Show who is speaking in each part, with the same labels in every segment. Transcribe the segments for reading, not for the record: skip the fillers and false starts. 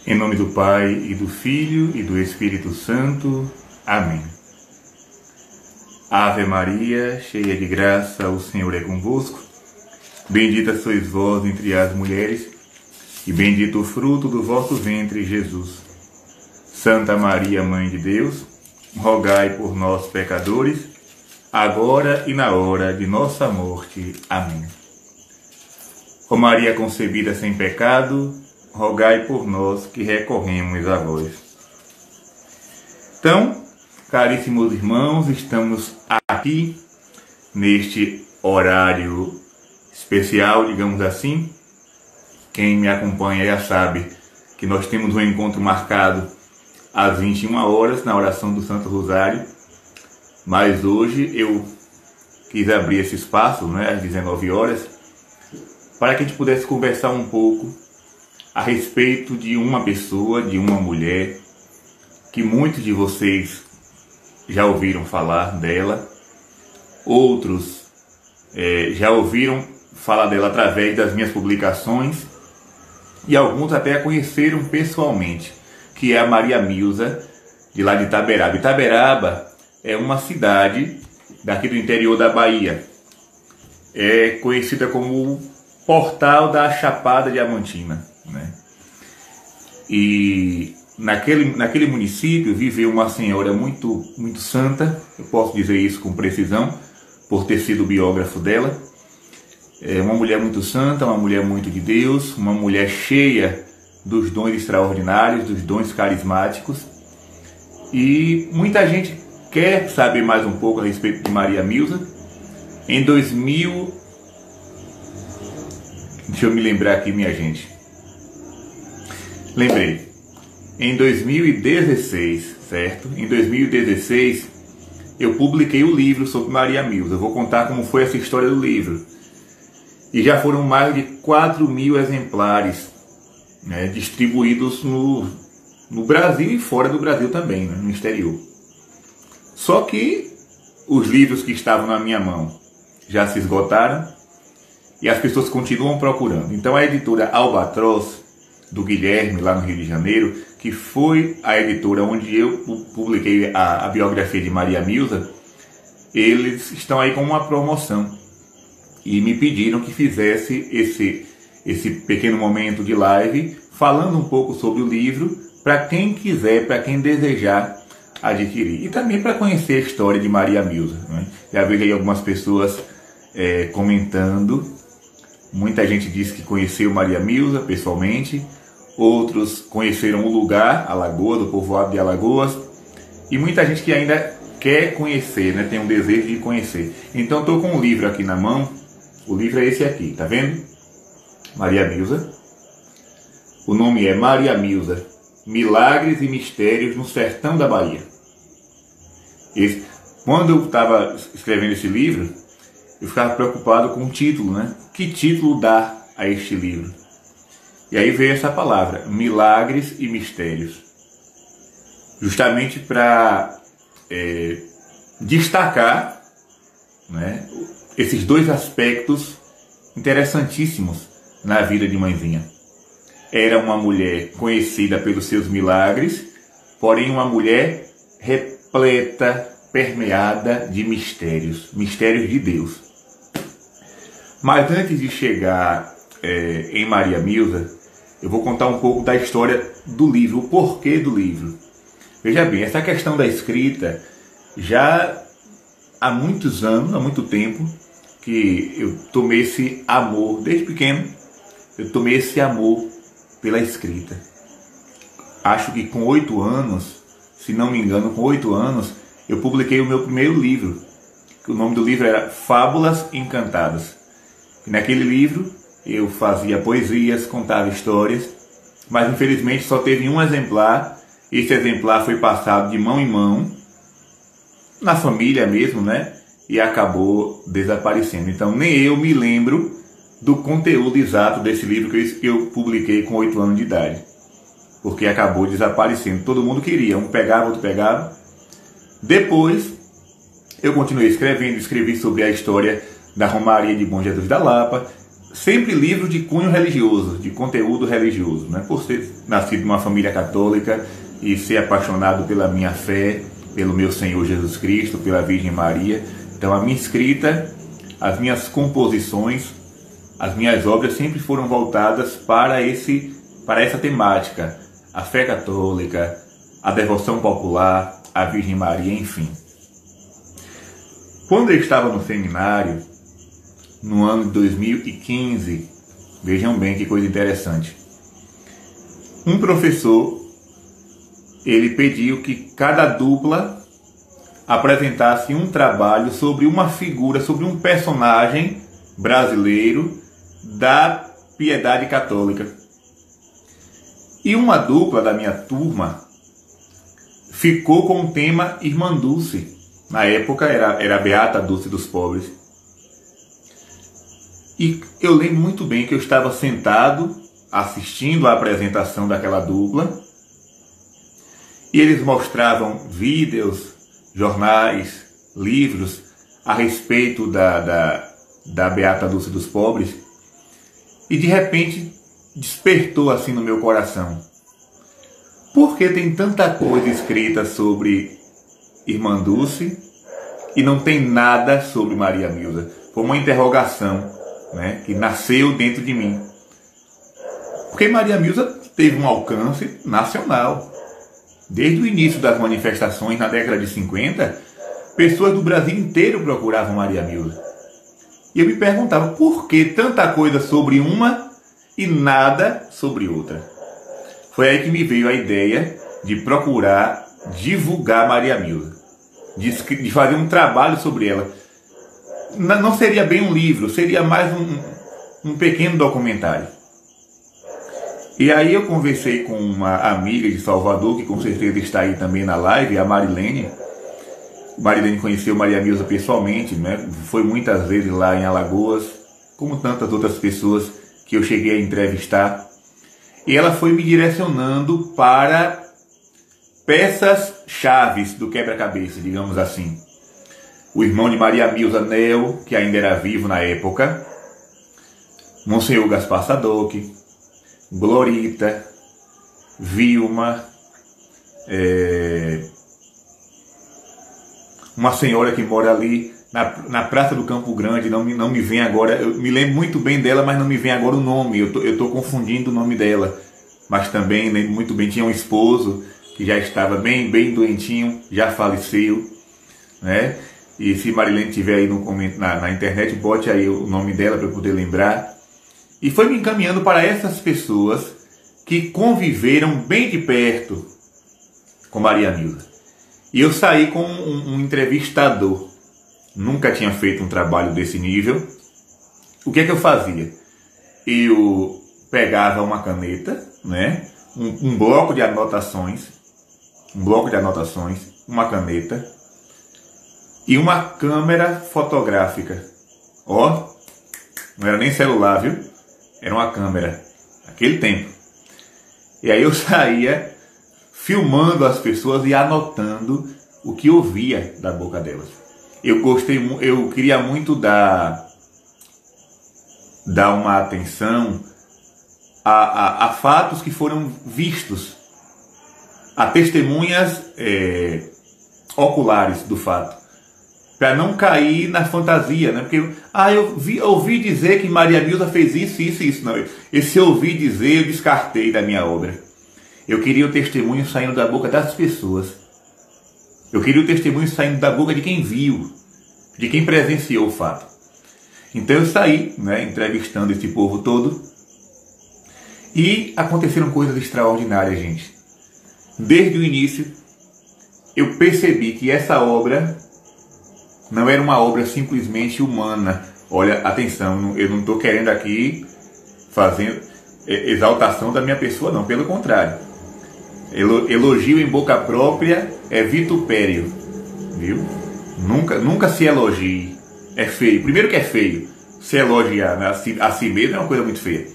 Speaker 1: Em nome do Pai, e do Filho, e do Espírito Santo. Amém. Ave Maria, cheia de graça, o Senhor é convosco. Bendita sois vós entre as mulheres, e bendito o fruto do vosso ventre, Jesus. Santa Maria, Mãe de Deus, rogai por nós, pecadores, agora e na hora de nossa morte. Amém. Ó Maria concebida sem pecado, rogai por nós que recorremos a vós. Então, caríssimos irmãos, estamos aqui neste horário especial, digamos assim. Quem me acompanha já sabe que nós temos um encontro marcado às 21 horas na oração do Santo Rosário, mas hoje eu quis abrir esse espaço, às 19 horas, para que a gente pudesse conversar um pouco a respeito de uma pessoa, de uma mulher, que muitos de vocês já ouviram falar dela, outros já ouviram falar dela através das minhas publicações, e alguns até a conheceram pessoalmente, que é a Maria Milza, de lá de Itaberaba. Itaberaba é uma cidade daqui do interior da Bahia, é conhecida como o Portal da Chapada Diamantina. E naquele município viveu uma senhora muito santa, eu posso dizer isso com precisão, por ter sido biógrafo dela. É uma mulher muito santa, uma mulher muito de Deus, uma mulher cheia dos dons extraordinários, dos dons carismáticos. E muita gente quer saber mais um pouco a respeito de Maria Milza. Em 2000... Deixa eu me lembrar aqui, minha gente. Lembrei. Em 2016, certo? Em 2016, eu publiquei o livro sobre Maria Milza. Eu vou contar como foi essa história do livro. E já foram mais de 4.000 exemplares, distribuídos no Brasil e fora do Brasil também, no exterior. Só que os livros que estavam na minha mão já se esgotaram e as pessoas continuam procurando. Então a editora Albatroz, do Guilherme, lá no Rio de Janeiro, que foi a editora onde eu publiquei a biografia de Maria Milza, eles estão aí com uma promoção e me pediram que fizesse esse pequeno momento de live falando um pouco sobre o livro para quem quiser, para quem desejar adquirir, e também para conhecer a história de Maria Milza. Já vejo aí algumas pessoas comentando. Muita gente disse que conheceu Maria Milza pessoalmente, outros conheceram o lugar, Alagoas, o povoado de Alagoas, e muita gente que ainda quer conhecer, tem um desejo de conhecer. Então estou com um livro aqui na mão, o livro é esse aqui, tá vendo? Maria Milza. O nome é Maria Milza, Milagres e Mistérios no Sertão da Bahia. Quando eu estava escrevendo esse livro, eu ficava preocupado com o título, Que título dar a este livro? E aí veio essa palavra, Milagres e Mistérios. Justamente para destacar esses dois aspectos interessantíssimos na vida de Mãezinha. Era uma mulher conhecida pelos seus milagres, porém uma mulher repleta, permeada de mistérios, mistérios de Deus. Mas antes de chegar em Maria Milza, eu vou contar um pouco da história do livro, o porquê do livro. Veja bem, essa questão da escrita, já há muitos anos, há muito tempo, que eu tomei esse amor, desde pequeno, eu tomei esse amor pela escrita. Acho que com 8 anos, se não me engano, com 8 anos, eu publiquei o meu primeiro livro. O nome do livro era Fábulas Encantadas. E naquele livro eu fazia poesias, contava histórias, mas infelizmente só teve um exemplar. Esse exemplar foi passado de mão em mão, na família mesmo, e acabou desaparecendo. Então nem eu me lembro do conteúdo exato desse livro que eu publiquei com 8 anos de idade, porque acabou desaparecendo. Todo mundo queria, um pegava, outro pegava. Depois eu continuei escrevendo, escrevi sobre a história da Romaria de Bom Jesus da Lapa, sempre livros de cunho religioso, de conteúdo religioso, né? Por ser nascido numa família católica e ser apaixonado pela minha fé, pelo meu Senhor Jesus Cristo, pela Virgem Maria. Então a minha escrita, as minhas composições, as minhas obras sempre foram voltadas para essa temática, a fé católica, a devoção popular, a Virgem Maria, enfim. Quando eu estava no seminário, no ano de 2015, vejam bem que coisa interessante, um professor, ele pediu que cada dupla apresentasse um trabalho sobre uma figura, sobre um personagem brasileiro da piedade católica. E uma dupla da minha turma ficou com o tema Irmã Dulce. Na época era a Beata Dulce dos Pobres. E eu lembro muito bem que eu estava sentado assistindo a apresentação daquela dupla e eles mostravam vídeos, jornais, livros a respeito da Beata Dulce dos Pobres e de repente despertou assim no meu coração. Por que tem tanta coisa escrita sobre Irmã Dulce e não tem nada sobre Maria Milza? Foi uma interrogação, né, que nasceu dentro de mim. Porque Maria Milza teve um alcance nacional. Desde o início das manifestações, na década de 50, pessoas do Brasil inteiro procuravam Maria Milza. E eu me perguntava, por que tanta coisa sobre uma e nada sobre outra? Foi aí que me veio a ideia de procurar divulgar Maria Milza, de fazer um trabalho sobre ela. Não seria bem um livro, seria mais um pequeno documentário. E aí eu conversei com uma amiga de Salvador, que com certeza está aí também na live, a Marilene. Marilene conheceu Maria Milza pessoalmente, né? Foi muitas vezes lá em Alagoas, como tantas outras pessoas que eu cheguei a entrevistar. E ela foi me direcionando para peças chaves do quebra-cabeça, digamos assim. O irmão de Maria Milza, Nel, que ainda era vivo na época, Monsenhor Gaspar Sadoc, Glorita, Vilma, uma senhora que mora ali na Praça do Campo Grande, não me vem agora, eu me lembro muito bem dela, mas não me vem agora o nome, eu estou confundindo o nome dela, mas também lembro muito bem, tinha um esposo que já estava bem doentinho, já faleceu, né? E se Marilene tiver aí na internet, bote aí o nome dela para eu poder lembrar. E foi me encaminhando para essas pessoas que conviveram bem de perto com Maria Milza. E eu saí com um entrevistador. Nunca tinha feito um trabalho desse nível. O que é que eu fazia? Eu pegava uma caneta, né? Um bloco de anotações, uma caneta e uma câmera fotográfica. Ó, não era nem celular, viu? Era uma câmera, naquele tempo. E aí eu saía filmando as pessoas e anotando o que eu via da boca delas. Eu queria muito dar uma atenção a fatos que foram vistos, a testemunhas oculares do fato, para não cair na fantasia, né? Porque eu ouvi dizer que Maria Milza fez isso, isso e isso. Não, esse ouvi dizer eu descartei da minha obra. Eu queria o testemunho saindo da boca das pessoas. Eu queria o testemunho saindo da boca de quem viu, de quem presenciou o fato. Então eu saí, né, entrevistando esse povo todo. E aconteceram coisas extraordinárias, gente. Desde o início, eu percebi que essa obra não era uma obra simplesmente humana. Olha, atenção, eu não estou querendo aqui fazer exaltação da minha pessoa, não. Pelo contrário. Elogio em boca própria é vitupério. Viu? Nunca se elogie. É feio. Primeiro que é feio. Se elogiar, né, a si mesmo é uma coisa muito feia.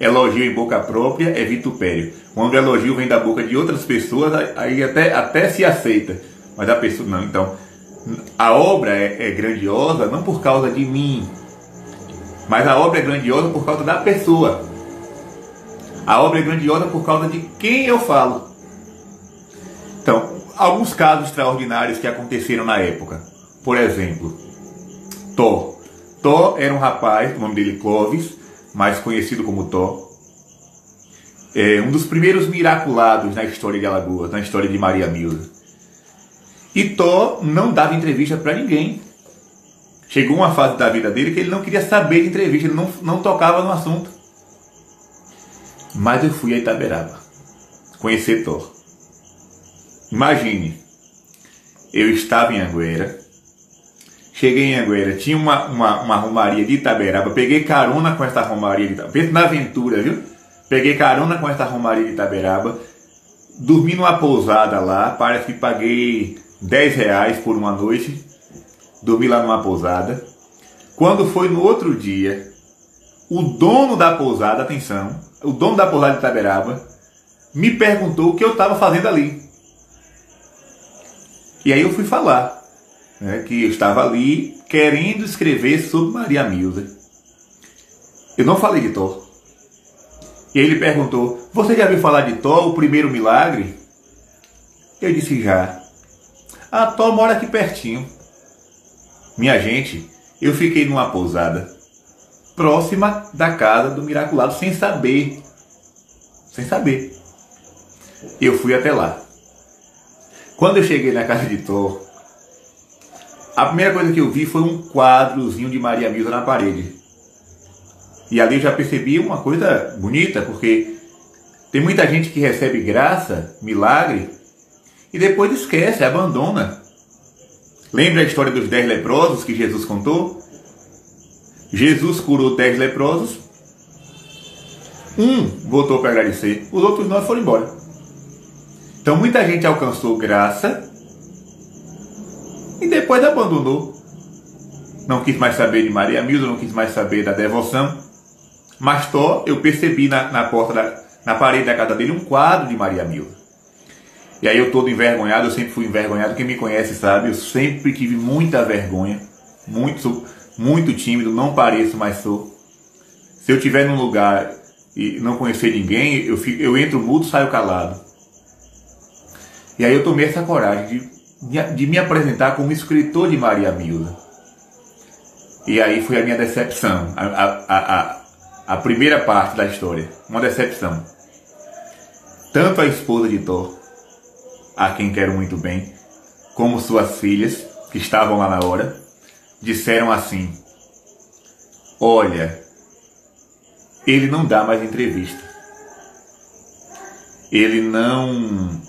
Speaker 1: Elogio em boca própria é vitupério. Quando o elogio vem da boca de outras pessoas, aí até se aceita. Mas a pessoa não. Então, a obra é grandiosa não por causa de mim. Mas a obra é grandiosa por causa da pessoa. A obra é grandiosa por causa de quem eu falo. Então, alguns casos extraordinários que aconteceram na época. Por exemplo, Thor. Thor era um rapaz, o nome dele Clovis, mais conhecido como Thor. É um dos primeiros miraculados na história de Alagoas, na história de Maria Milza. E Thor não dava entrevista para ninguém. Chegou uma fase da vida dele que ele não queria saber de entrevista, ele não tocava no assunto. Mas eu fui a Itaberaba conhecer Thor. Imagine, eu estava em Anguera, cheguei em Anguera, tinha uma romaria de Itaberaba, peguei carona com essa romaria de Itaberaba, pensa na aventura, viu? Peguei carona com essa romaria de Itaberaba, dormi numa pousada lá, parece que paguei R$10 por uma noite, dormi lá numa pousada. Quando foi no outro dia, o dono da pousada, atenção, o dono da pousada de Itaberaba, me perguntou o que eu estava fazendo ali. E aí eu fui falar, né, que eu estava ali querendo escrever sobre Maria Milza. Eu não falei de Thor. E ele perguntou, você já ouviu falar de Thor, o primeiro milagre? Eu disse já. Ah, Thor mora aqui pertinho. Minha gente, eu fiquei numa pousada próxima da casa do miraculado sem saber. Sem saber. Eu fui até lá. Quando eu cheguei na casa de Thor, a primeira coisa que eu vi foi um quadrozinho de Maria Milza na parede. E ali eu já percebi uma coisa bonita, porque tem muita gente que recebe graça, milagre, e depois esquece, abandona. Lembra a história dos 10 leprosos que Jesus contou? Jesus curou 10 leprosos, um voltou para agradecer, os outros 9 foram embora. Então muita gente alcançou graça e depois abandonou. Não quis mais saber de Maria Milza, não quis mais saber da devoção. Mas Thor, eu percebi na parede da casa dele um quadro de Maria Milza. E aí eu todo envergonhado, eu sempre fui envergonhado, quem me conhece sabe, eu sempre tive muita vergonha, muito tímido, não pareço, mas sou. Se eu estiver num lugar e não conhecer ninguém, eu entro mudo, saio calado. E aí eu tomei essa coragem de me apresentar como escritor de Maria Milza. E aí foi a minha decepção, a primeira parte da história, uma decepção. Tanto a esposa de Thor, a quem quero muito bem, como suas filhas, que estavam lá na hora, disseram assim, olha, ele não dá mais entrevista. Ele não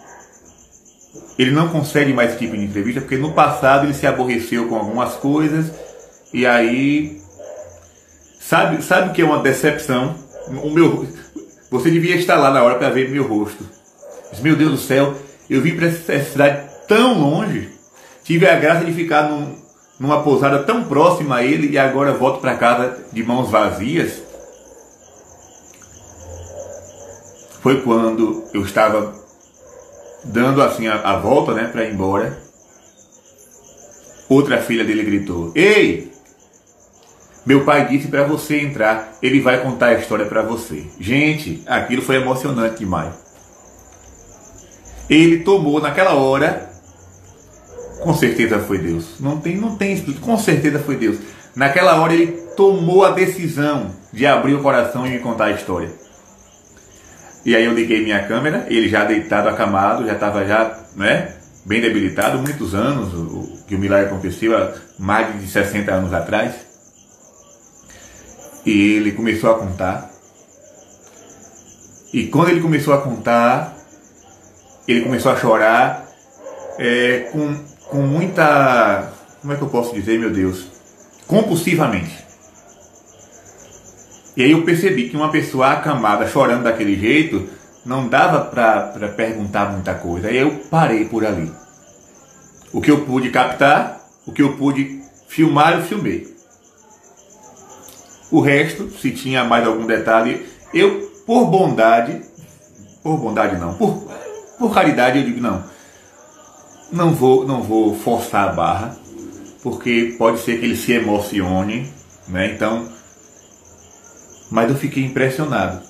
Speaker 1: consegue mais esse tipo de entrevista, porque no passado ele se aborreceu com algumas coisas, e aí, sabe o que é uma decepção? Você devia estar lá na hora para ver meu rosto. Meu Deus do céu, eu vim para essa cidade tão longe, tive a graça de ficar numa pousada tão próxima a ele, e agora volto para casa de mãos vazias. Foi quando eu estava dando assim a volta, né, para ir embora. Outra filha dele gritou, ei, meu pai disse para você entrar, ele vai contar a história para você. Gente, aquilo foi emocionante demais. Ele tomou naquela hora, com certeza foi Deus, não tem com certeza foi Deus. Naquela hora ele tomou a decisão de abrir o coração e me contar a história. E aí eu liguei minha câmera, ele já deitado, acamado, já estava né, bem debilitado, muitos anos, que o milagre aconteceu há mais de 60 anos atrás. E ele começou a contar. E quando ele começou a contar, ele começou a chorar com muita, como é que eu posso dizer, meu Deus, compulsivamente. E aí eu percebi que uma pessoa acamada, chorando daquele jeito, não dava para perguntar muita coisa. Aí eu parei por ali. O que eu pude captar, o que eu pude filmar, eu filmei. O resto, se tinha mais algum detalhe, eu, por bondade não, por caridade eu digo não vou forçar a barra, porque pode ser que ele se emocione, né? Então Mas eu fiquei impressionado.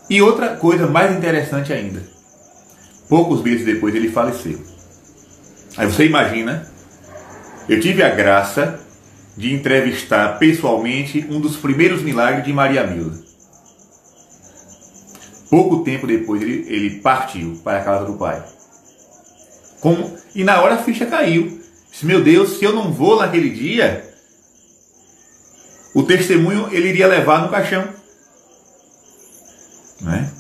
Speaker 1: E outra coisa mais interessante ainda. Poucos meses depois ele faleceu. Aí você imagina, eu tive a graça de entrevistar pessoalmente um dos primeiros milagres de Maria Milza. Pouco tempo depois ele partiu para a casa do Pai. E na hora a ficha caiu. Disse, meu Deus, se eu não vou naquele dia, o testemunho ele iria levar no caixão. Né?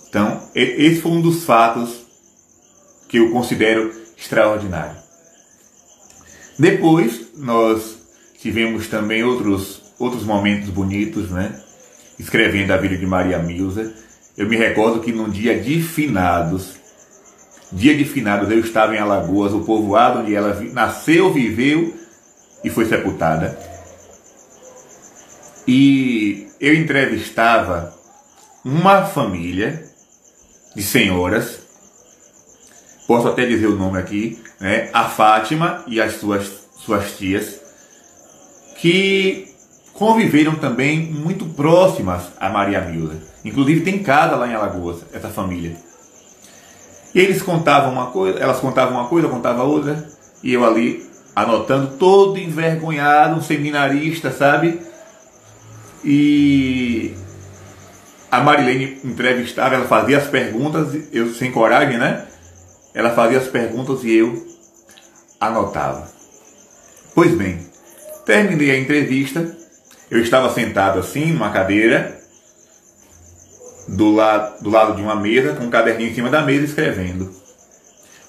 Speaker 1: Então, esse foi um dos fatos que eu considero extraordinário. Depois, nós tivemos também outros momentos bonitos, né? Escrevendo a vida de Maria Milza. Eu me recordo que num dia de finados, eu estava em Alagoas, o povoado onde ela nasceu, viveu e foi sepultada. E eu entrevistava uma família de senhoras, posso até dizer o nome aqui, né? A Fátima e as suas tias, que conviveram também muito próximas a Maria Milza. Inclusive tem casa lá em Alagoas, essa família. E eles contavam uma coisa, elas contavam uma coisa, eu contava outra, e eu ali anotando, todo envergonhado, um seminarista, sabe? E a Marilene entrevistava, ela fazia as perguntas, eu sem coragem, né? Ela fazia as perguntas e eu anotava. Pois bem, terminei a entrevista, eu estava sentado assim, numa cadeira, do lado de uma mesa, com um caderninho em cima da mesa, escrevendo.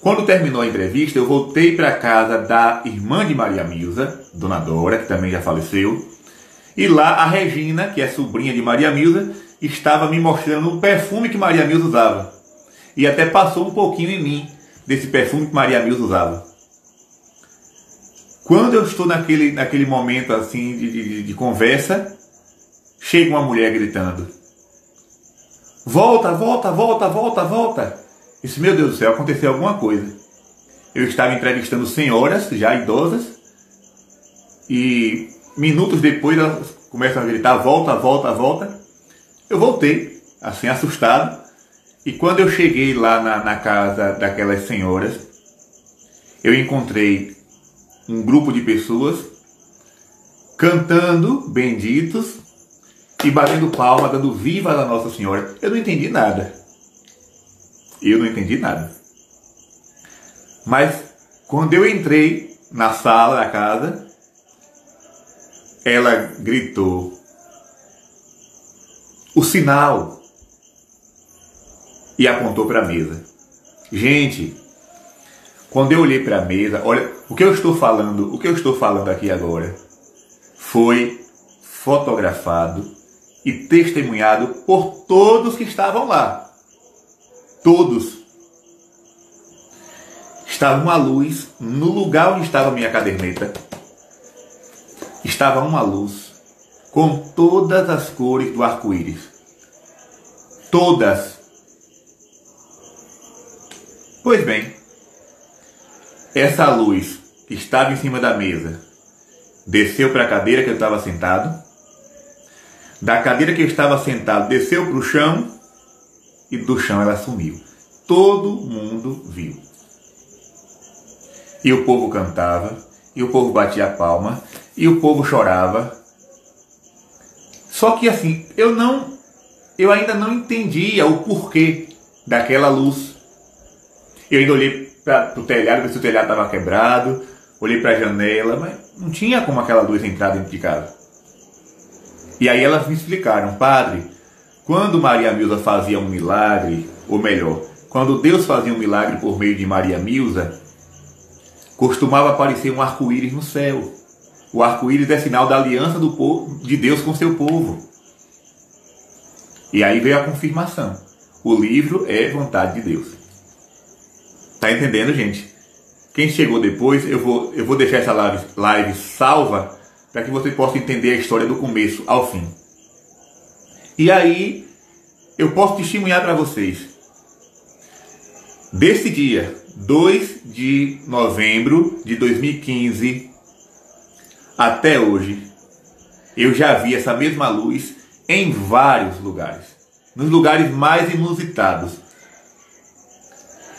Speaker 1: Quando terminou a entrevista, eu voltei para a casa da irmã de Maria Milza, Dona Dora, que também já faleceu, e lá a Regina, que é sobrinha de Maria Milza, estava me mostrando o perfume que Maria Milza usava. E até passou um pouquinho em mim desse perfume que Maria Milza usava. Quando eu estou naquele momento assim de conversa, chega uma mulher gritando: volta, volta, volta, volta, volta. Disse, meu Deus do céu, aconteceu alguma coisa. Eu estava entrevistando senhoras já idosas e minutos depois elas começam a gritar: volta, volta, volta. Eu voltei, assim, assustado. E quando eu cheguei lá na casa daquelas senhoras, eu encontrei um grupo de pessoas cantando benditos e batendo palma, dando viva a Nossa Senhora. Eu não entendi nada. Mas quando eu entrei na sala da casa, ela gritou o sinal e apontou para a mesa. Gente, quando eu olhei para a mesa, olha, o que eu estou falando aqui agora foi fotografado e testemunhado por todos que estavam lá. Todos. Estava uma luz no lugar onde estava a minha caderneta. Estava uma luz com todas as cores do arco-íris. Todas. Pois bem, essa luz que estava em cima da mesa desceu para a cadeira que eu estava sentado. Da cadeira que eu estava sentado, desceu para o chão e do chão ela sumiu. Todo mundo viu. E o povo cantava, e o povo batia a palma, e o povo chorava. Só que assim, eu ainda não entendia o porquê daquela luz. Eu ainda olhei para o telhado, ver se o telhado estava quebrado, olhei para a janela, mas não tinha como aquela luz entrar dentro de casa. E aí elas me explicaram: padre, quando Maria Milza fazia um milagre, ou melhor, quando Deus fazia um milagre por meio de Maria Milza, costumava aparecer um arco-íris no céu. O arco-íris é sinal da aliança do povo, de Deus com seu povo. E aí veio a confirmação: o livro é vontade de Deus. Tá entendendo, gente? Quem chegou depois, eu vou deixar essa live salva para que você possa entender a história do começo ao fim. E aí, eu posso testemunhar para vocês. Desse dia, 2 de novembro de 2015, até hoje, eu já vi essa mesma luz em vários lugares, nos lugares mais inusitados.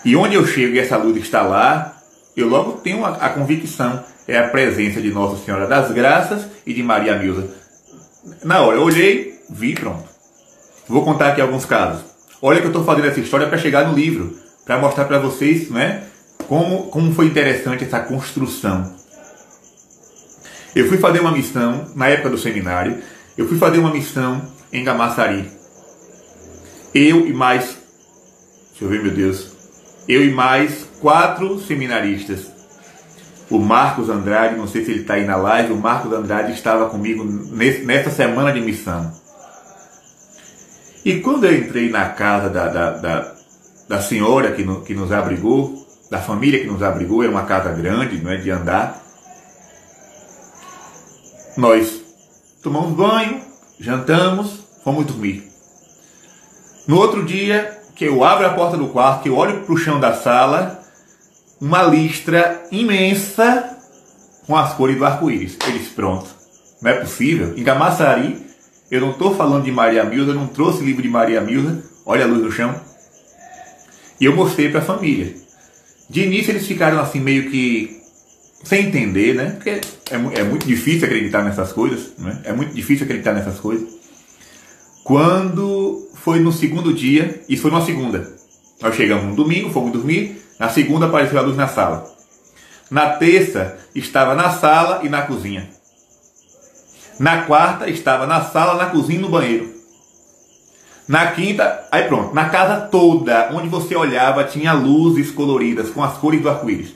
Speaker 1: E onde eu chego e essa luz está lá, eu logo tenho a convicção, é a presença de Nossa Senhora das Graças e de Maria Milza. Na hora eu olhei, vi, pronto. Vou contar aqui alguns casos. Olha que eu estou fazendo essa história para chegar no livro, para mostrar para vocês, né, como foi interessante essa construção. Eu fui fazer uma missão, na época do seminário, eu fui fazer uma missão em Camaçari. Eu e mais, deixa eu ver, meu Deus, eu e mais 4 seminaristas. O Marcos Andrade, não sei se ele está aí na live, o Marcos Andrade estava comigo nessa semana de missão. E quando eu entrei na casa da senhora que nos abrigou, da família que nos abrigou, era uma casa grande, não é, de andar, nós tomamos banho, jantamos, fomos dormir. No outro dia, que eu abro a porta do quarto, que eu olho para o chão da sala, uma listra imensa com as cores do arco-íris. Eu disse, pronto, não é possível. Em Camaçari, eu não estou falando de Maria Milza, eu não trouxe livro de Maria Milza, olha a luz no chão. E eu mostrei para a família. De início eles ficaram assim meio que sem entender, né? Porque é muito difícil acreditar nessas coisas, né? É muito difícil acreditar nessas coisas. Quando foi no segundo dia, isso foi numa segunda. Nós chegamos no domingo, fomos dormir, na segunda apareceu a luz na sala. Na terça, estava na sala e na cozinha. Na quarta, estava na sala, na cozinha e no banheiro. Na quinta, aí pronto, na casa toda, onde você olhava, tinha luzes coloridas, com as cores do arco-íris.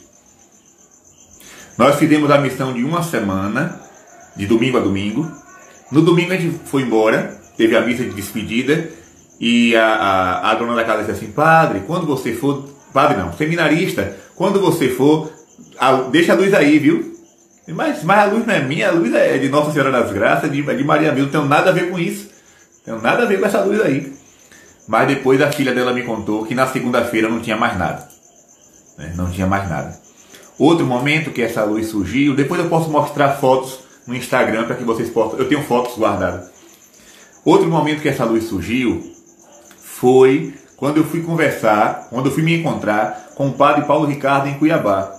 Speaker 1: Nós fizemos a missão de uma semana, de domingo a domingo. No domingo a gente foi embora, teve a missa de despedida, e a dona da casa disse assim, padre, quando você for, padre não, seminarista, quando você for, deixa a luz aí, viu? Mas a luz não é minha, a luz é de Nossa Senhora das Graças, de Maria Milza, não tem nada a ver com isso. Não tem nada a ver com essa luz aí. Mas depois a filha dela me contou que na segunda-feira não tinha mais nada. Não tinha mais nada. Outro momento que essa luz surgiu, depois eu posso mostrar fotos no Instagram para que vocês possam, eu tenho fotos guardadas. Outro momento que essa luz surgiu foi quando eu fui conversar, quando eu fui me encontrar com o padre Paulo Ricardo em Cuiabá.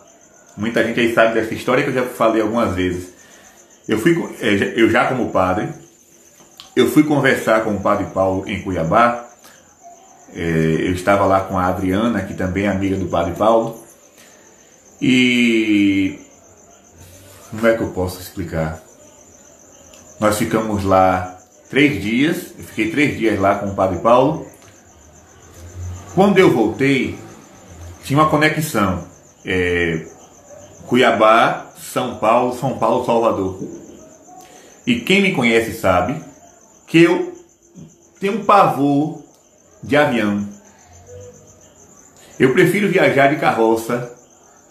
Speaker 1: Muita gente aí sabe dessa história que eu já falei algumas vezes. Eu já como padre, eu fui conversar com o padre Paulo em Cuiabá. Eu estava lá com a Adriana, que também é amiga do padre Paulo. E como é que eu posso explicar? Nós ficamos lá 3 dias, eu fiquei 3 dias lá com o padre Paulo. Quando eu voltei, tinha uma conexão. Cuiabá, São Paulo, Salvador. E quem me conhece sabe que eu tenho um pavor de avião. Eu prefiro viajar de carroça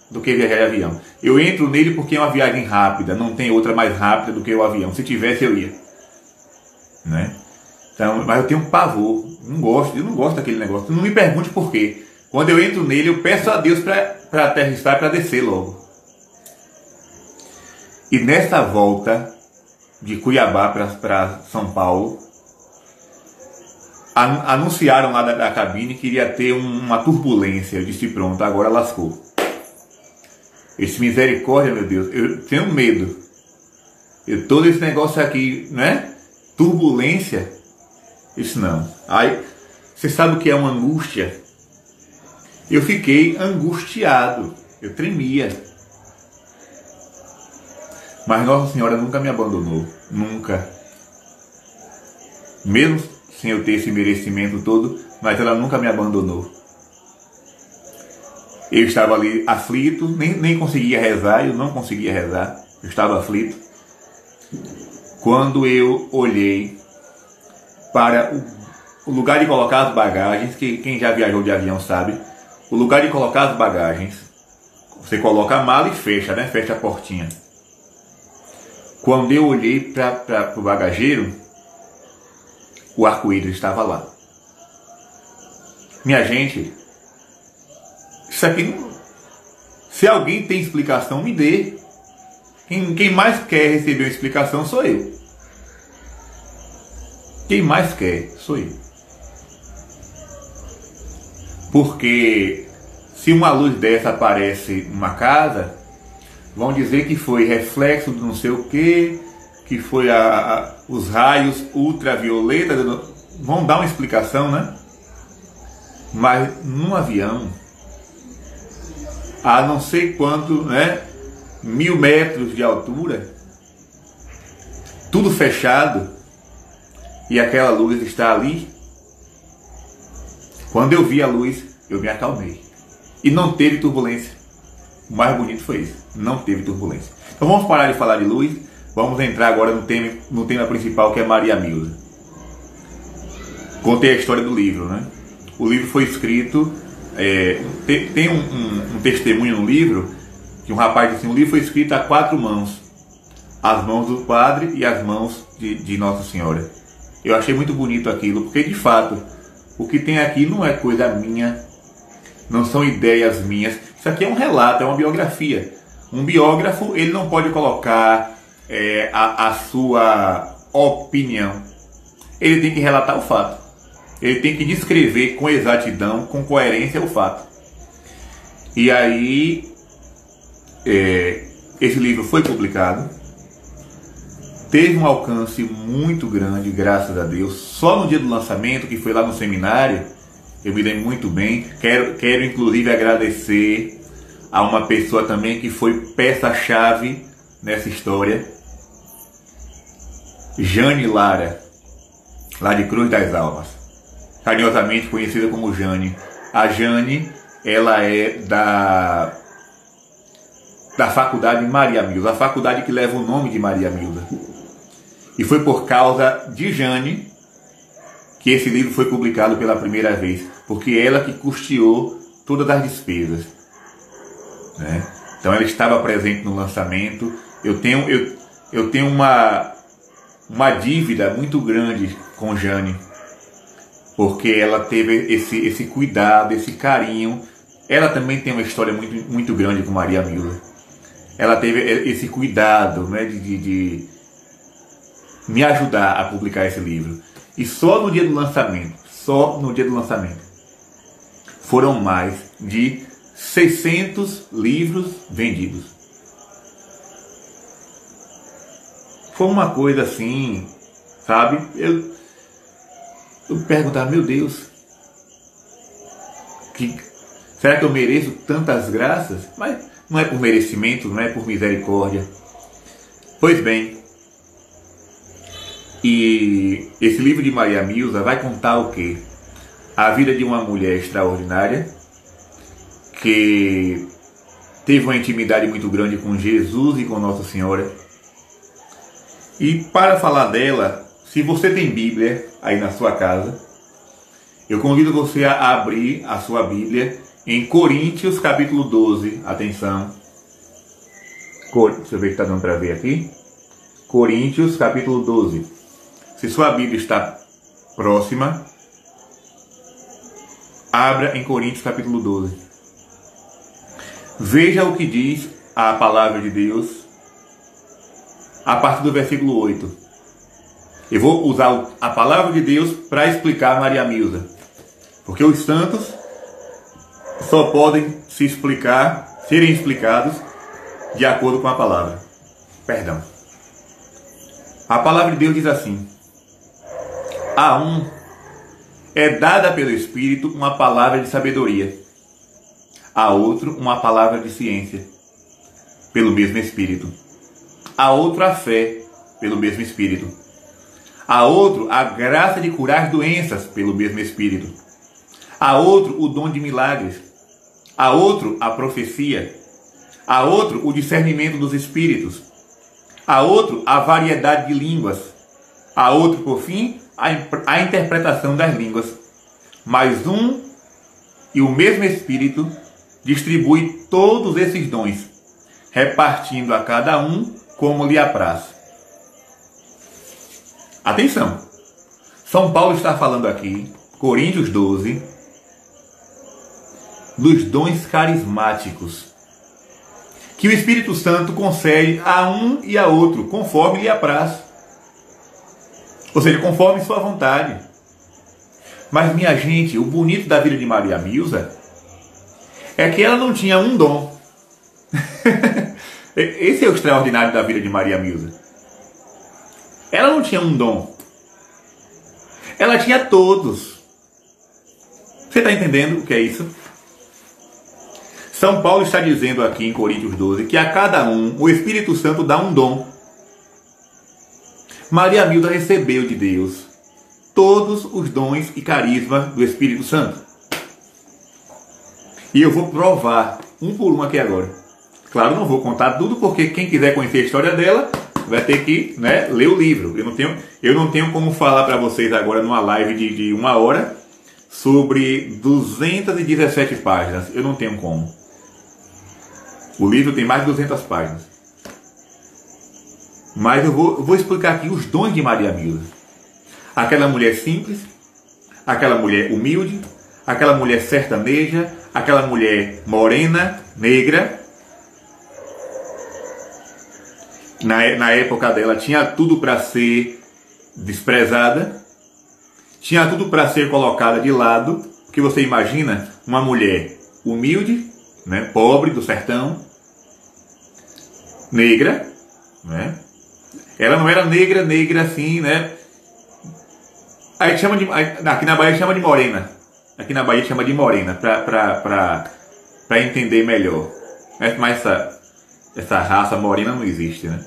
Speaker 1: do que viajar de avião. Eu entro nele porque é uma viagem rápida, não tem outra mais rápida do que o avião. Se tivesse eu ia, né? Então, mas eu tenho um pavor, eu não gosto daquele negócio. Não me pergunte por quê. Quando eu entro nele, eu peço a Deus para aterrissar, para descer logo. E nessa volta de Cuiabá para São Paulo, anunciaram lá da cabine que iria ter uma turbulência. Eu disse, pronto, agora lascou. Esse misericórdia, meu Deus, eu tenho medo. Todo esse negócio aqui, né? Turbulência. Isso não. Aí, você sabe o que é uma angústia? Eu fiquei angustiado. Eu tremia. Mas Nossa Senhora nunca me abandonou. Nunca. Mesmo sem eu ter esse merecimento todo, mas ela nunca me abandonou. Eu estava ali aflito, nem conseguia rezar, eu não conseguia rezar, eu estava aflito. Quando eu olhei para o lugar de colocar as bagagens, que quem já viajou de avião sabe, o lugar de colocar as bagagens, você coloca a mala e fecha, né? Fecha a portinha. Quando eu olhei para o bagageiro, o arco-íris estava lá. Minha gente, isso aqui, se alguém tem explicação, me dê. Quem mais quer receber uma explicação sou eu. Quem mais quer sou eu. Porque se uma luz dessa aparece numa casa, vão dizer que foi reflexo de não sei o que foi os raios ultravioletas, vão dar uma explicação, né? Mas num avião, a não sei quanto, né? 1000 metros de altura, tudo fechado, e aquela luz está ali. Quando eu vi a luz, eu me acalmei. E não teve turbulência. O mais bonito foi isso. Não teve turbulência. Então vamos parar de falar de luz. Vamos entrar agora no tema principal, que é Maria Milza. Contei a história do livro, né? O livro foi escrito... tem um testemunho no livro, que um rapaz disse assim, o livro foi escrito a 4 mãos. As mãos do padre e as mãos de Nossa Senhora. Eu achei muito bonito aquilo, porque de fato, o que tem aqui não é coisa minha, não são ideias minhas. Isso aqui é um relato, é uma biografia. Um biógrafo, ele não pode colocar a sua opinião. Ele tem que relatar o fato. Ele tem que descrever com exatidão, com coerência o fato. E aí, esse livro foi publicado. Teve um alcance muito grande, graças a Deus. Só no dia do lançamento, que foi lá no seminário, eu me lembro muito bem. Quero inclusive agradecer a uma pessoa também que foi peça-chave nessa história. Jane Lara, lá de Cruz das Almas. Carinhosamente conhecida como Jane. A Jane, ela é da Faculdade Maria Milza, a faculdade que leva o nome de Maria Milza. E foi por causa de Jane que esse livro foi publicado pela primeira vez, porque ela que custeou todas as despesas, né? Então ela estava presente no lançamento. Eu tenho uma dívida muito grande com Jane, porque ela teve esse cuidado, esse carinho. Ela também tem uma história muito, muito grande com Maria Milza. Ela teve esse cuidado, né, de me ajudar a publicar esse livro. E só no dia do lançamento, foram mais de 600 livros vendidos. Foi uma coisa assim, sabe? Eu perguntava, meu Deus, será que eu mereço tantas graças? Mas não é por merecimento, não é por misericórdia. Pois bem, e esse livro de Maria Milza vai contar o quê? A vida de uma mulher extraordinária, que teve uma intimidade muito grande com Jesus e com Nossa Senhora. E para falar dela, se você tem Bíblia aí na sua casa, eu convido você a abrir a sua Bíblia em Coríntios capítulo 12. Atenção. Deixa eu ver se está dando para ver aqui. Coríntios capítulo 12. Se sua Bíblia está próxima, abra em Coríntios capítulo 12. Veja o que diz a palavra de Deus a partir do versículo 8. Eu vou usar a palavra de Deus para explicar Maria Milza, porque os santos só podem serem explicados de acordo com a palavra. Perdão. A palavra de Deus diz assim: a um é dada pelo Espírito uma palavra de sabedoria, a outro uma palavra de ciência, pelo mesmo Espírito, a outro a fé, pelo mesmo Espírito, a outro a graça de curar doenças, pelo mesmo Espírito, a outro o dom de milagres, a outro a profecia, a outro o discernimento dos espíritos, a outro a variedade de línguas, a outro, por fim, a interpretação das línguas. Mas um e o mesmo Espírito distribui todos esses dons, repartindo a cada um como lhe apraz. Atenção! São Paulo está falando aqui, Coríntios 12, dos dons carismáticos, que o Espírito Santo concede a um e a outro, conforme lhe apraz. Ou seja, conforme sua vontade. Mas, minha gente, o bonito da vida de Maria Milza é que ela não tinha um dom. Esse é o extraordinário da vida de Maria Milza. Ela não tinha um dom. Ela tinha todos. Você está entendendo o que é isso? São Paulo está dizendo aqui em Coríntios 12 que a cada um o Espírito Santo dá um dom. Maria Milza recebeu de Deus todos os dons e carismas do Espírito Santo. E eu vou provar um por um aqui agora. Claro, não vou contar tudo, porque quem quiser conhecer a história dela vai ter que, né, ler o livro. Eu não tenho como falar para vocês agora numa live de 1 hora sobre 217 páginas. Eu não tenho como. O livro tem mais de 200 páginas. Mas eu vou explicar aqui os dons de Maria Milza. Aquela mulher simples, aquela mulher humilde, aquela mulher sertaneja, aquela mulher morena, negra. Na época dela tinha tudo para ser desprezada, tinha tudo para ser colocada de lado, porque você imagina uma mulher humilde, né, pobre do sertão, negra, né? Ela não era negra assim, né? Aí chama de, aqui na Bahia chama de morena. Aqui na Bahia chama de morena, para entender melhor. Mas essa raça morena não existe, né?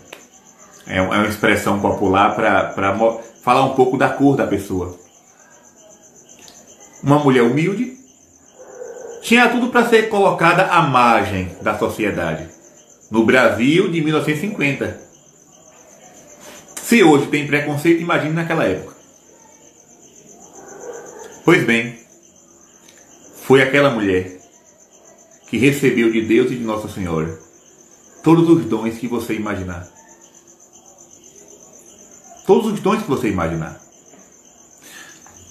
Speaker 1: É uma expressão popular para falar um pouco da cor da pessoa. Uma mulher humilde, tinha tudo para ser colocada à margem da sociedade. No Brasil de 1950. Se hoje tem preconceito, imagine naquela época. Pois bem, foi aquela mulher que recebeu de Deus e de Nossa Senhora todos os dons que você imaginar. Todos os dons que você imaginar.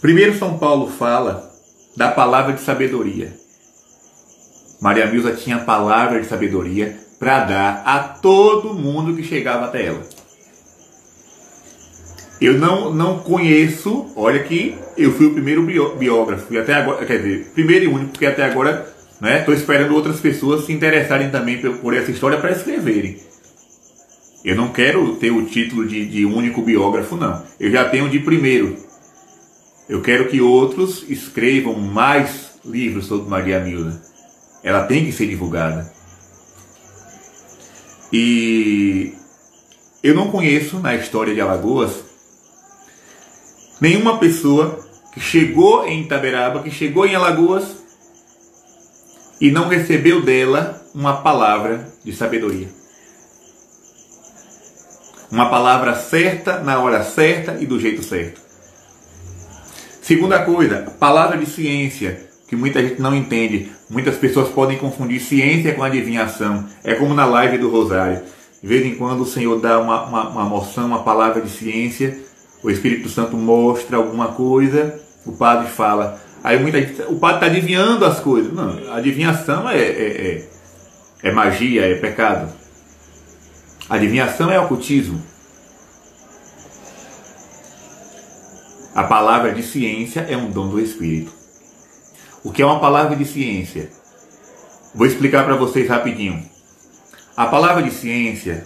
Speaker 1: Primeiro São Paulo fala da palavra de sabedoria. Maria Milza tinha a palavra de sabedoria para dar a todo mundo que chegava até ela. Eu não conheço, olha que eu fui o primeiro biógrafo, e até agora, quer dizer, primeiro e único, porque até agora estou esperando outras pessoas se interessarem também por essa história para escreverem. Eu não quero ter o título de único biógrafo, não. Eu já tenho de primeiro. Eu quero que outros escrevam mais livros sobre Maria Milza. Ela tem que ser divulgada. E eu não conheço na história de Alagoas nenhuma pessoa que chegou em Itaberaba, que chegou em Alagoas e não recebeu dela uma palavra de sabedoria. Uma palavra certa, na hora certa e do jeito certo. Segunda coisa, palavra de ciência, que muita gente não entende. Muitas pessoas podem confundir ciência com adivinhação. É como na live do Rosário. De vez em quando o Senhor dá uma moção, uma palavra de ciência, o Espírito Santo mostra alguma coisa, o padre fala. Aí muita gente, o padre está adivinhando as coisas. Não, adivinhação é magia, é pecado. Adivinhação é ocultismo. A palavra de ciência é um dom do Espírito. O que é uma palavra de ciência? Vou explicar para vocês rapidinho. A palavra de ciência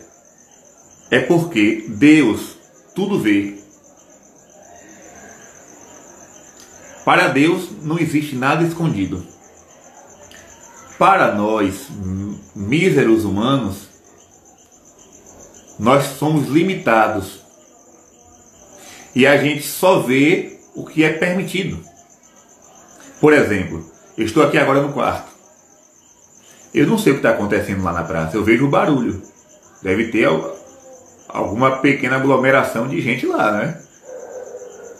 Speaker 1: é porque Deus tudo vê. Para Deus não existe nada escondido. Para nós, míseros humanos, nós somos limitados. E a gente só vê o que é permitido. Por exemplo, eu estou aqui agora no quarto. Eu não sei o que está acontecendo lá na praça. Eu vejo o barulho. Deve ter alguma pequena aglomeração de gente lá, né?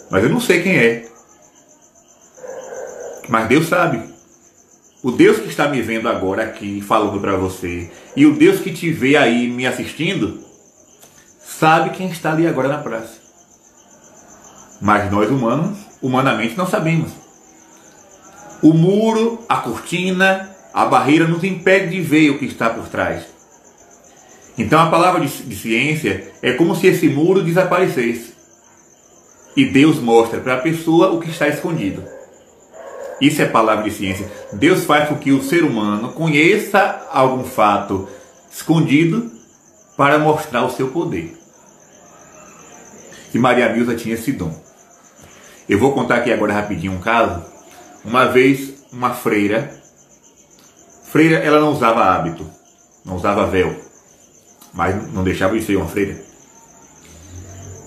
Speaker 1: Mas eu não sei quem é. Mas Deus sabe. O Deus que está me vendo agora aqui, falando para você, e o Deus que te vê aí me assistindo, sabe quem está ali agora na praça. Mas nós humanos, humanamente, não sabemos. O muro, a cortina, a barreira nos impede de ver o que está por trás. Então a palavra de ciência é como se esse muro desaparecesse. E Deus mostra para a pessoa o que está escondido. Isso é palavra de ciência. Deus faz com que o ser humano conheça algum fato escondido para mostrar o seu poder. E Maria Milza tinha esse dom. Eu vou contar aqui agora rapidinho um caso. Uma vez, uma freira, ela não usava hábito, não usava véu, mas não deixava de ser uma freira.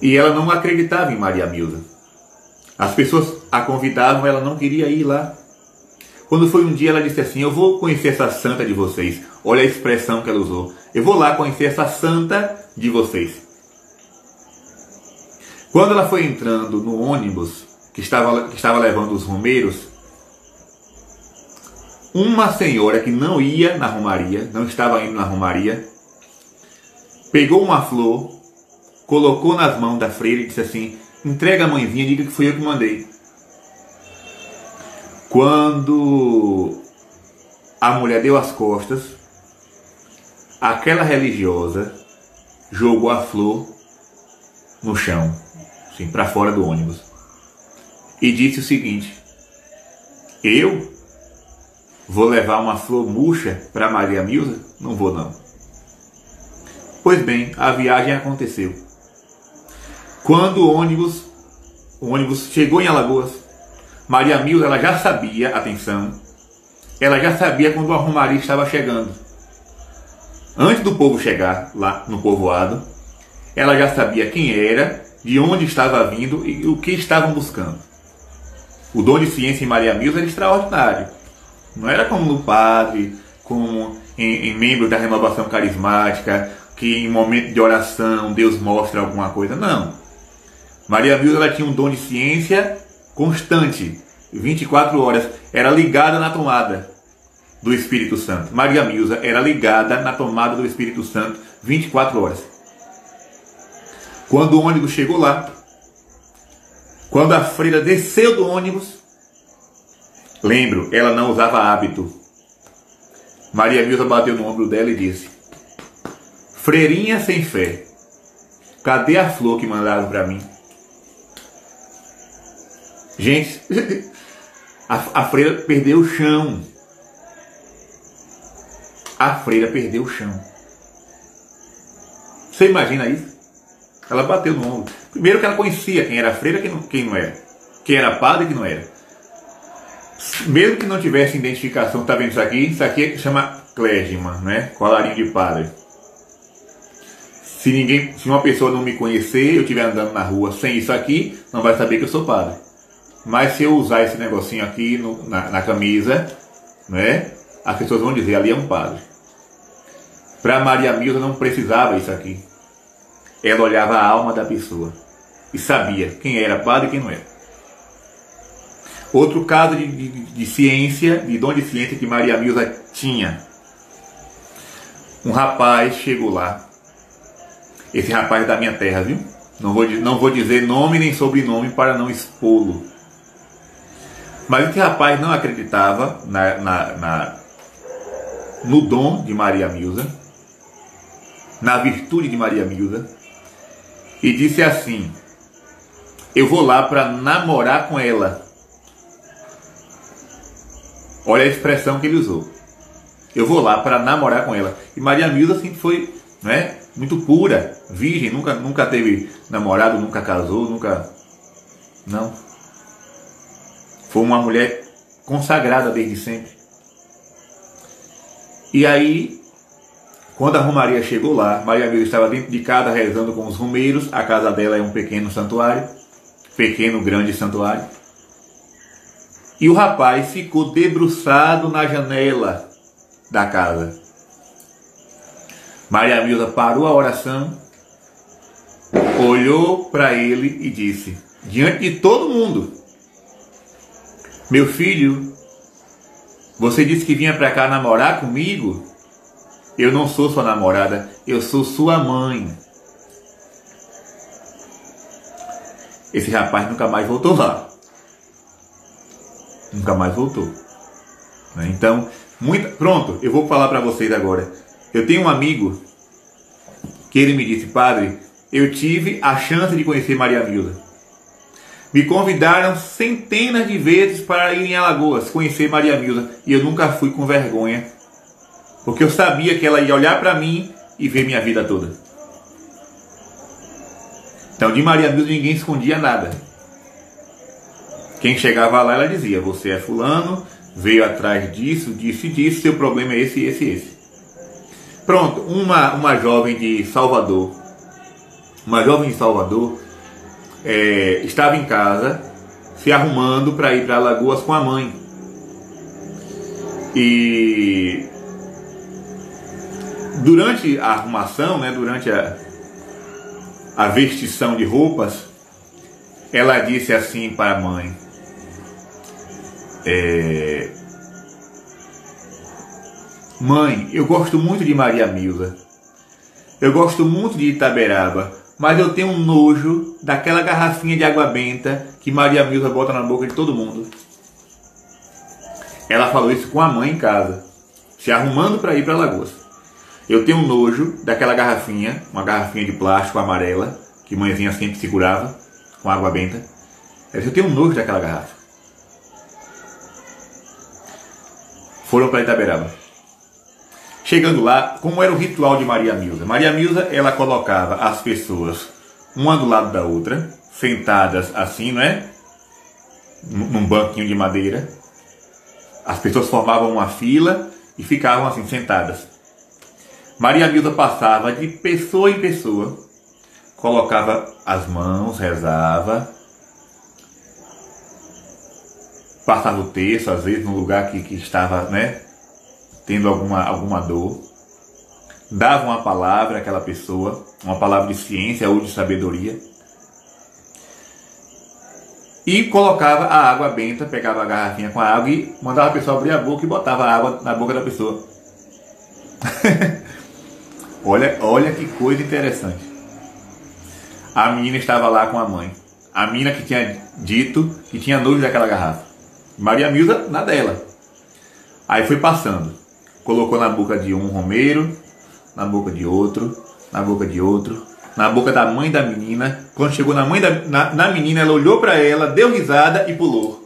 Speaker 1: E ela não acreditava em Maria Milza. As pessoas a convidavam, ela não queria ir lá. Quando foi um dia, ela disse assim: eu vou conhecer essa santa de vocês. Olha a expressão que ela usou. Eu vou lá conhecer essa santa de vocês. Quando ela foi entrando no ônibus que estava levando os romeiros, uma senhora que não ia na romaria, não estava indo na romaria, pegou uma flor, colocou nas mãos da freira e disse assim: entrega a mãezinha, diga que fui eu que mandei. Quando a mulher deu as costas, aquela religiosa jogou a flor no chão, assim, para fora do ônibus, e disse o seguinte: eu vou levar uma flor murcha para Maria Milza? Não vou não. Pois bem, a viagem aconteceu. Quando o ônibus chegou em Alagoas, Maria Milza, ela já sabia, atenção, ela já sabia quando a romaria estava chegando. Antes do povo chegar lá no povoado, ela já sabia quem era, de onde estava vindo e o que estavam buscando. O dom de ciência em Maria Milza era extraordinário. Não era como no padre, como em membros da renovação carismática, que em momento de oração Deus mostra alguma coisa. Não. Maria Milza, ela tinha um dom de ciência constante, 24 horas. Era ligada na tomada do Espírito Santo. Maria Milza era ligada na tomada do Espírito Santo 24 horas. Quando o ônibus chegou lá, quando a freira desceu do ônibus, lembro, ela não usava hábito. Maria Milza bateu no ombro dela e disse: freirinha sem fé, cadê a flor que mandaram para mim? Gente, a freira perdeu o chão. A freira perdeu o chão. Você imagina isso? Ela bateu no ombro. Primeiro que ela conhecia quem era a freira e quem não era. Quem era padre e quem não era. Mesmo que não tivesse identificação, tá vendo isso aqui? Isso aqui chama clégima, né? Colarinho de padre. Se uma pessoa não me conhecer, eu estiver andando na rua sem isso aqui, não vai saber que eu sou padre. Mas se eu usar esse negocinho aqui na camisa, né, as pessoas vão dizer: ali é um padre. Para Maria Milza não precisava isso aqui. Ela olhava a alma da pessoa e sabia quem era padre e quem não era. Outro caso de ciência, de dom de ciência que Maria Milza tinha. Um rapaz chegou lá. Esse rapaz é da minha terra, viu? Não vou dizer nome nem sobrenome para não expô-lo. Mas esse rapaz não acreditava no dom de Maria Milza, na virtude de Maria Milza, e disse assim: eu vou lá para namorar com ela. Olha a expressão que ele usou. Eu vou lá para namorar com ela. E Maria Milza sempre foi, né, muito pura, virgem, nunca teve namorado, nunca casou, nunca... Não. Foi uma mulher consagrada desde sempre. E aí, quando a romaria chegou lá, Maria Milza estava dentro de casa rezando com os romeiros. A casa dela é um pequeno santuário, pequeno, grande santuário. E o rapaz ficou debruçado na janela da casa. Maria Milza parou a oração, olhou para ele e disse, diante de todo mundo: meu filho, você disse que vinha para cá namorar comigo? Eu não sou sua namorada, eu sou sua mãe. Esse rapaz nunca mais voltou lá. Nunca mais voltou. Então, pronto, eu vou falar para vocês agora. Eu tenho um amigo que ele me disse: padre, eu tive a chance de conhecer Maria Milza. Me convidaram centenas de vezes para ir em Alagoas, conhecer Maria Milza, e eu nunca fui com vergonha, porque eu sabia que ela ia olhar para mim e ver minha vida toda. Então de Maria Milza ninguém escondia nada. Quem chegava lá, ela dizia: você é fulano, veio atrás disso, disso e disso, seu problema é esse, esse e esse. Pronto, uma jovem de Salvador, estava em casa, se arrumando para ir para Alagoas com a mãe. E durante a arrumação, né, durante a vestição de roupas, ela disse assim para a mãe: mãe, eu gosto muito de Maria Milza, eu gosto muito de Itaberaba, mas eu tenho um nojo daquela garrafinha de água benta que Maria Milza bota na boca de todo mundo. Ela falou isso com a mãe em casa, se arrumando para ir para Alagoas. Eu tenho um nojo daquela garrafinha, uma garrafinha de plástico amarela, que mãezinha sempre segurava com água benta. Ela disse: eu tenho um nojo daquela garrafa. Foram para Itaberaba. Chegando lá, como era o ritual de Maria Milza? Maria Milza, ela colocava as pessoas uma do lado da outra, sentadas assim, não é? Num banquinho de madeira. As pessoas formavam uma fila e ficavam assim, sentadas. Maria Milza passava de pessoa em pessoa, colocava as mãos, rezava, passava o terço, às vezes no lugar que estava, né, tendo alguma dor, dava uma palavra àquela pessoa, uma palavra de ciência ou de sabedoria, e colocava a água benta, pegava a garrafinha com a água e mandava a pessoa abrir a boca e botava a água na boca da pessoa. Olha que coisa interessante. A menina estava lá com a mãe. A menina que tinha dito que tinha nojo daquela garrafa. Maria Milza na dela. Aí foi passando. Colocou na boca de um romeiro, na boca de outro, na boca de outro, na boca da mãe da menina. Quando chegou na menina, ela olhou para ela, deu risada e pulou.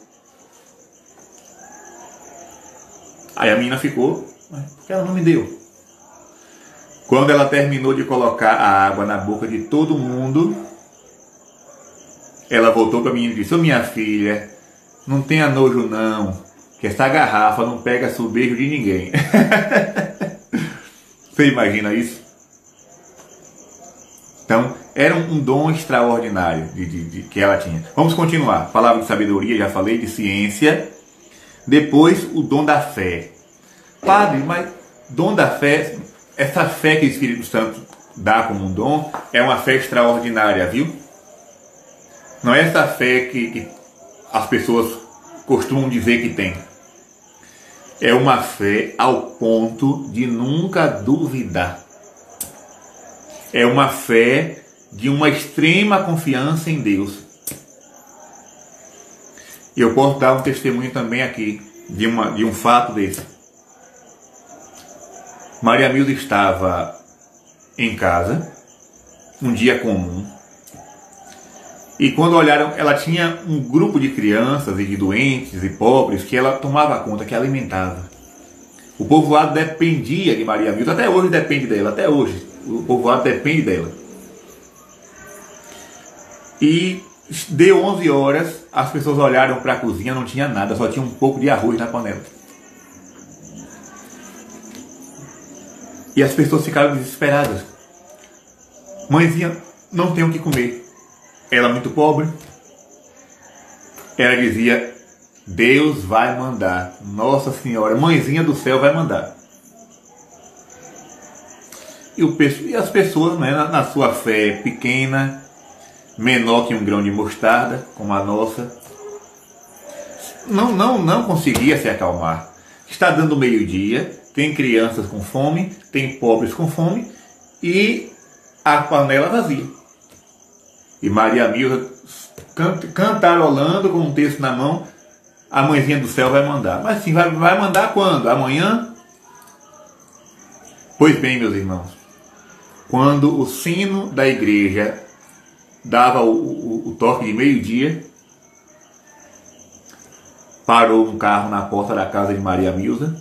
Speaker 1: Aí a menina ficou: mas por que ela não me deu? Quando ela terminou de colocar a água na boca de todo mundo, ela voltou para a menina e disse: ô minha filha, não tenha nojo não, que essa garrafa não pega subejo de ninguém. Você imagina isso? Então, era um dom extraordinário que ela tinha. Vamos continuar. Falava de sabedoria, já falei, de ciência. Depois, o dom da fé. Padre, mas dom da fé... Essa fé que o Espírito Santo dá como um dom é uma fé extraordinária, viu? Não é essa fé que as pessoas costumam dizer que tem. É uma fé ao ponto de nunca duvidar. É uma fé de uma extrema confiança em Deus. Eu posso dar um testemunho também aqui de um fato desse. Maria Milza estava em casa, um dia comum, e quando olharam, ela tinha um grupo de crianças e de doentes e pobres que ela tomava conta, que alimentava. O povoado dependia de Maria Milza, até hoje depende dela, até hoje o povoado depende dela. E deu 11 horas, as pessoas olharam para a cozinha, não tinha nada, só tinha um pouco de arroz na panela. E as pessoas ficaram desesperadas. Mãezinha, não tem o que comer. Ela muito pobre. Ela dizia: Deus vai mandar. Nossa Senhora, mãezinha do céu vai mandar. E as pessoas, né, na sua fé pequena, menor que um grão de mostarda, como a nossa, não conseguia se acalmar. Está dando meio-dia. Tem crianças com fome, tem pobres com fome e a panela vazia. E Maria Milza cantarolando com um texto na mão: a mãezinha do céu vai mandar. Mas sim, vai mandar quando? Amanhã? Pois bem, meus irmãos, quando o sino da igreja dava o toque de meio-dia, parou um carro na porta da casa de Maria Milza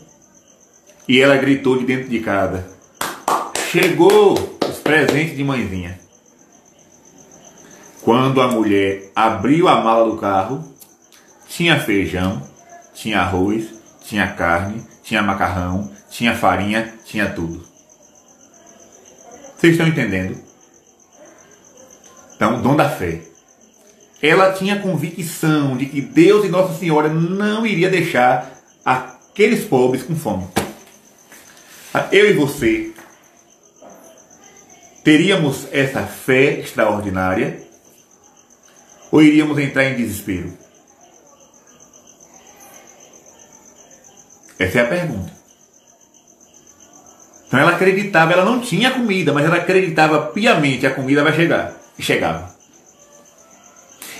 Speaker 1: e ela gritou de dentro de casa: chegou os presentes de mãezinha. Quando a mulher abriu a mala do carro, tinha feijão, tinha arroz, tinha carne, tinha macarrão, tinha farinha, tinha tudo. Vocês estão entendendo? Então, dom da fé. Ela tinha convicção de que Deus e Nossa Senhora não iria deixar aqueles pobres com fome. Eu e você teríamos essa fé extraordinária ou iríamos entrar em desespero? Essa é a pergunta. Então ela acreditava, ela não tinha comida, mas ela acreditava piamente que a comida vai chegar. E chegava.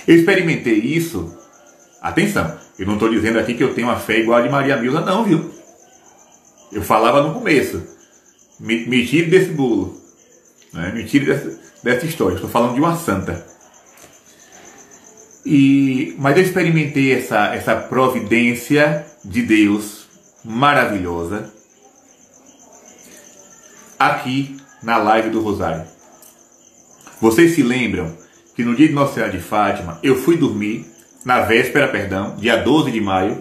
Speaker 1: Eu experimentei isso. Atenção, eu não estou dizendo aqui que eu tenho uma fé igual a de Maria Milza, não, viu? Eu falava no começo. Me tire desse bolo. Né? Me tire dessa história. Estou falando de uma santa. Mas eu experimentei essa providência de Deus maravilhosa aqui na live do Rosário. Vocês se lembram que no dia de Nossa Senhora de Fátima eu fui dormir, na véspera, dia 12 de maio,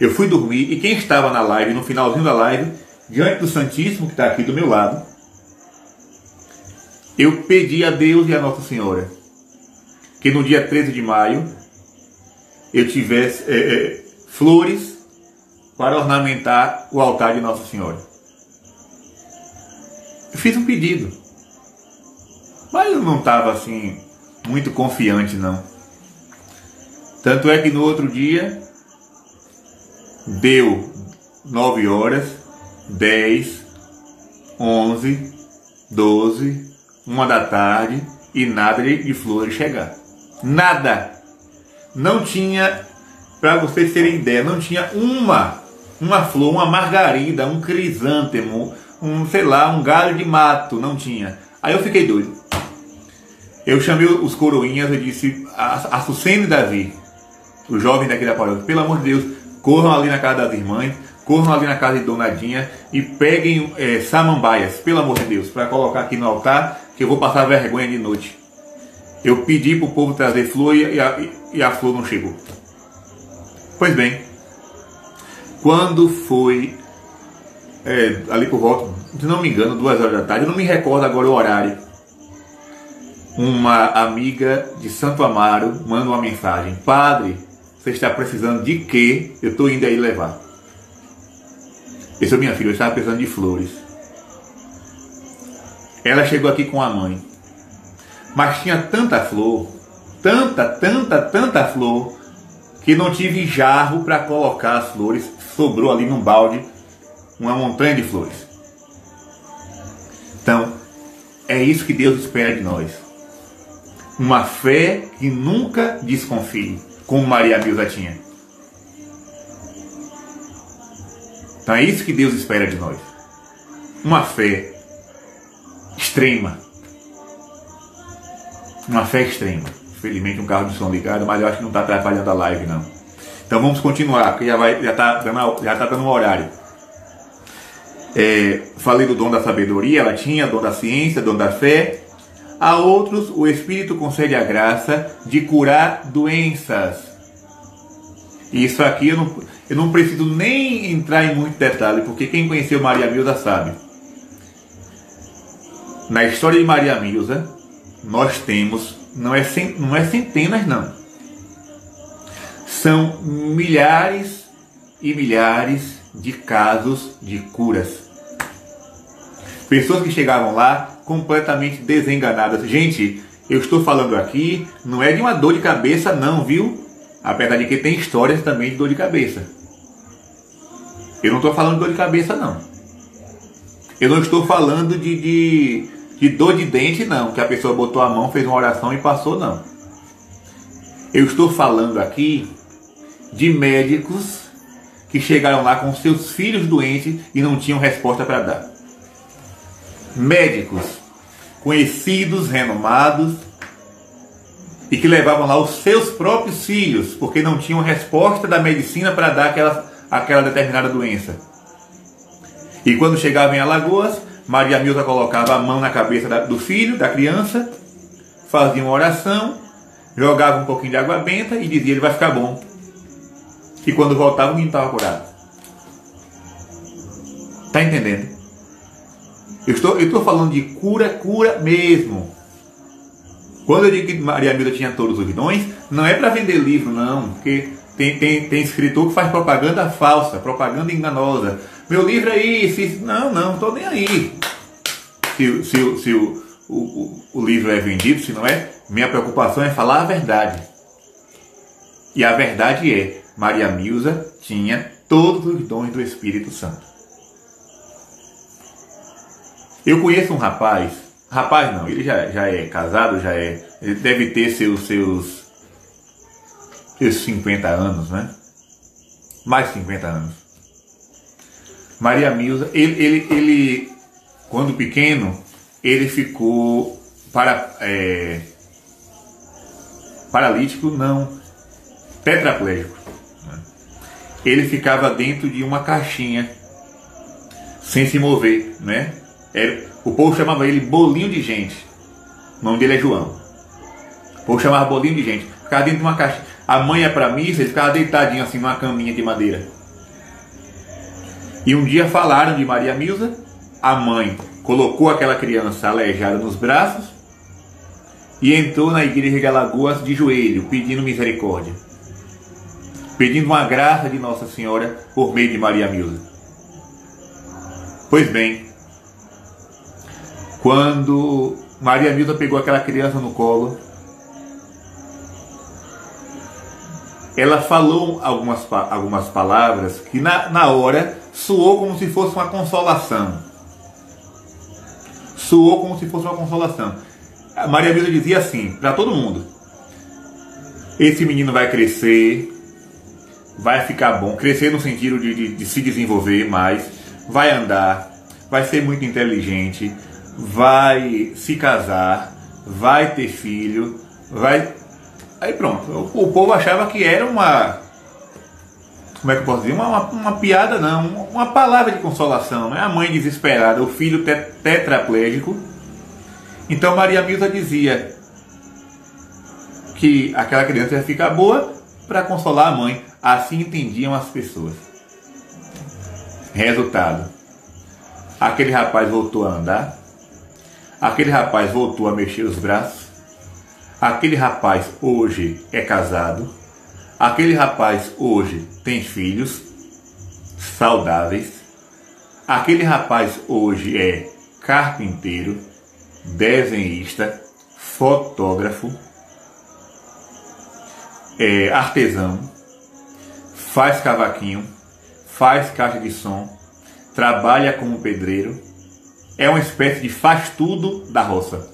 Speaker 1: eu fui dormir e quem estava na live, no finalzinho da live, diante do Santíssimo que está aqui do meu lado, eu pedi a Deus e a Nossa Senhora que no dia 13 de maio eu tivesse flores para ornamentar o altar de Nossa Senhora. Eu fiz um pedido, mas eu não estava assim muito confiante não. Tanto é que no outro dia deu 9 horas, 10, 11, 12, 1 da tarde e nada de flores chegar. Nada. Não tinha, para vocês terem ideia, não tinha uma flor, uma margarida, um crisântemo, um galho de mato, não tinha. Aí eu fiquei doido. Eu chamei os coroinhas e disse a Sucene e Davi, os jovens daqui da paróquia, pelo amor de Deus, corram ali na casa das irmãs, corram ali na casa de Donadinha e peguem samambaias, pelo amor de Deus, para colocar aqui no altar, que eu vou passar vergonha de noite. Eu pedi para o povo trazer flor e a flor não chegou. Pois bem, quando foi ali por volta, se não me engano, 2 horas da tarde, eu não me recordo agora o horário, uma amiga de Santo Amaro manda uma mensagem: padre, você está precisando de quê? Eu estou indo aí levar. Eu sou minha filha, eu estava precisando de flores. Ela chegou aqui com a mãe, mas tinha tanta flor, tanta flor, que não tive jarro para colocar as flores. Sobrou ali num balde uma montanha de flores. Então, é isso que Deus espera de nós. Uma fé que nunca desconfie, como Maria Milza tinha. Então é isso que Deus espera de nós. Uma fé extrema. Uma fé extrema. Infelizmente um carro de som ligado, mas eu acho que não está atrapalhando a live não. Então vamos continuar, porque já está dando um horário. Falei do dom da sabedoria, ela tinha dom da ciência, dom da fé. A outros o Espírito concede a graça de curar doenças. Isso aqui eu não preciso nem entrar em muito detalhe, porque quem conheceu Maria Milza sabe. Na história de Maria Milza, nós temos, não é centenas não, são milhares e milhares de casos de curas. Pessoas que chegavam lá completamente desenganadas. Gente, eu estou falando aqui, não é de uma dor de cabeça não, viu? Apesar de que tem histórias também de dor de cabeça. Eu não estou falando de dor de cabeça não. Eu não estou falando de dor de dente não, que a pessoa botou a mão, fez uma oração e passou, não. Eu estou falando aqui de médicos que chegaram lá com seus filhos doentes e não tinham resposta para dar. Médicos conhecidos, renomados, e que levavam lá os seus próprios filhos, porque não tinham resposta da medicina para dar aquela determinada doença. E quando chegavam em Alagoas, Maria Milza colocava a mão na cabeça do filho, da criança, fazia uma oração, jogava um pouquinho de água benta e dizia: ele vai ficar bom. E quando voltava, o menino estava curado. Está entendendo? Eu estou falando de cura mesmo. Quando eu digo que Maria Milza tinha todos os dons, não é para vender livro, não. Porque tem escritor que faz propaganda falsa, propaganda enganosa. Meu livro é isso. Não estou nem aí. Se o livro é vendido, se não é, minha preocupação é falar a verdade. E a verdade é, Maria Milza tinha todos os dons do Espírito Santo. Eu conheço um rapaz não, ele já é casado, ele deve ter seus 50 anos, né? Mais de 50 anos. Maria Milza, ele quando pequeno, ele ficou paralítico, não, tetraplégico. Ele ficava dentro de uma caixinha, sem se mover, né? O povo chamava ele bolinho de gente. O nome dele é João. O povo chamava bolinho de gente. Ficava dentro de uma caixa. A mãe ia para a missa, ele ficava deitadinho assim numa caminha de madeira. E um dia falaram de Maria Milza. A mãe colocou aquela criança aleijada nos braços e entrou na igreja de Alagoas de joelho, pedindo misericórdia, pedindo uma graça de Nossa Senhora por meio de Maria Milza. Pois bem, quando Maria Milza pegou aquela criança no colo, ela falou algumas palavras que na hora soou como se fosse uma consolação. Soou como se fosse uma consolação. A Maria Milza dizia assim para todo mundo: esse menino vai crescer, vai ficar bom, crescer no sentido de se desenvolver mais, vai andar, vai ser muito inteligente, vai se casar, vai ter filho, vai... Aí pronto, o povo achava que era como é que eu posso dizer? Uma piada, não, uma palavra de consolação, né? A mãe desesperada, o filho tetraplégico. Então Maria Milza dizia que aquela criança ia ficar boa para consolar a mãe. Assim entendiam as pessoas. Resultado: aquele rapaz voltou a andar, aquele rapaz voltou a mexer os braços, aquele rapaz hoje é casado, aquele rapaz hoje tem filhos saudáveis, aquele rapaz hoje é carpinteiro, desenhista, fotógrafo, artesão, faz cavaquinho, faz caixa de som, trabalha como pedreiro, é uma espécie de faz-tudo da roça.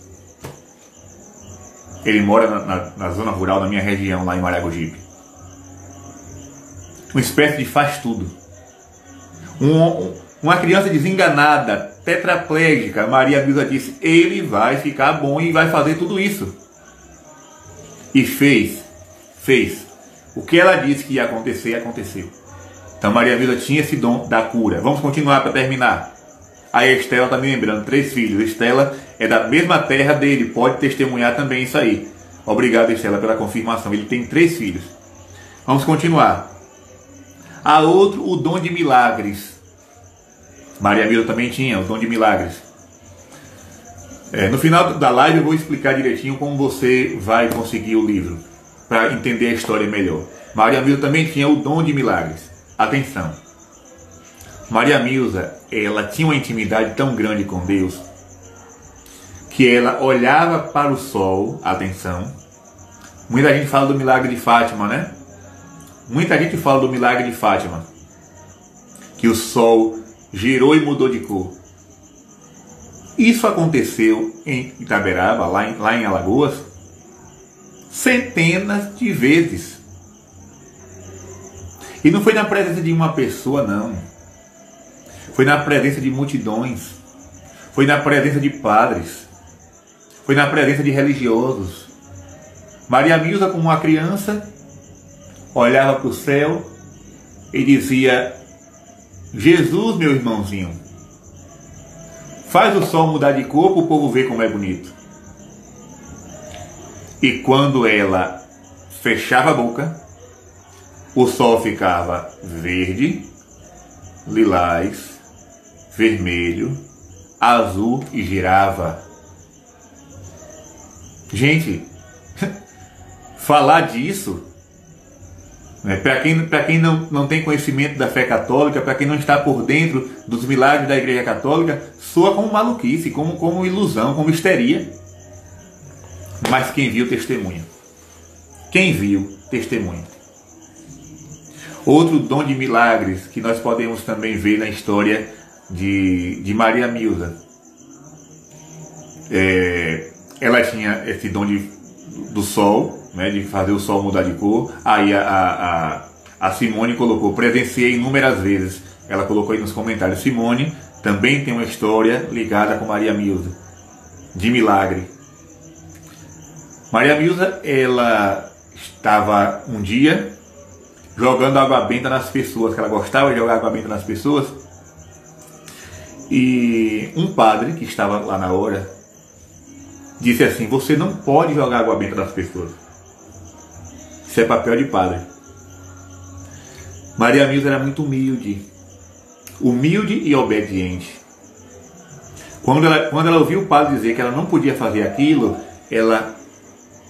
Speaker 1: Ele mora na zona rural da minha região, lá em Maragogipe. Uma espécie de faz-tudo. Uma criança desenganada, tetraplégica, Maria Milza disse: ele vai ficar bom e vai fazer tudo isso. E fez. O que ela disse que ia acontecer, aconteceu. Então Maria Milza tinha esse dom da cura. Vamos continuar para terminar. A Estela está me lembrando, 3 filhos. Estela é da mesma terra dele, pode testemunhar também isso aí. Obrigado, Estela, pela confirmação. Ele tem 3 filhos. Vamos continuar. A outro, o dom de milagres. Maria Milza também tinha o dom de milagres. No final da live eu vou explicar direitinho como você vai conseguir o livro, para entender a história melhor. Maria Milza também tinha o dom de milagres. Atenção. Maria Milza, ela tinha uma intimidade tão grande com Deus que ela olhava para o sol. Atenção. Muita gente fala do milagre de Fátima, né? Muita gente fala do milagre de Fátima, que o sol girou e mudou de cor. Isso aconteceu em Itaberaba, lá em Alagoas, centenas de vezes. E não foi na presença de uma pessoa, não. Foi na presença de multidões. Foi na presença de padres. Foi na presença de religiosos. Maria Milza, como uma criança, olhava para o céu e dizia: Jesus, meu irmãozinho, faz o sol mudar de cor para o povo ver como é bonito. E quando ela fechava a boca, o sol ficava verde, lilás, vermelho, azul e girava. Gente, falar disso, né, para quem não tem conhecimento da fé católica, para quem não está por dentro dos milagres da Igreja Católica, soa como maluquice, como ilusão, como histeria. Mas quem viu, testemunha. Quem viu, testemunha. Outro dom de milagres que nós podemos também ver na história de Maria Milza. Ela tinha esse dom do sol, né, de fazer o sol mudar de cor. Aí a Simone colocou: presenciei inúmeras vezes. Ela colocou aí nos comentários: Simone também tem uma história ligada com Maria Milza, de milagre. Maria Milza, ela estava um dia jogando água benta nas pessoas, que ela gostava de jogar água benta nas pessoas. E um padre que estava lá na hora disse assim: você não pode jogar água benta nas pessoas. Isso é papel de padre. Maria Milza era muito humilde e obediente. Quando ela ouviu o padre dizer que ela não podia fazer aquilo, ela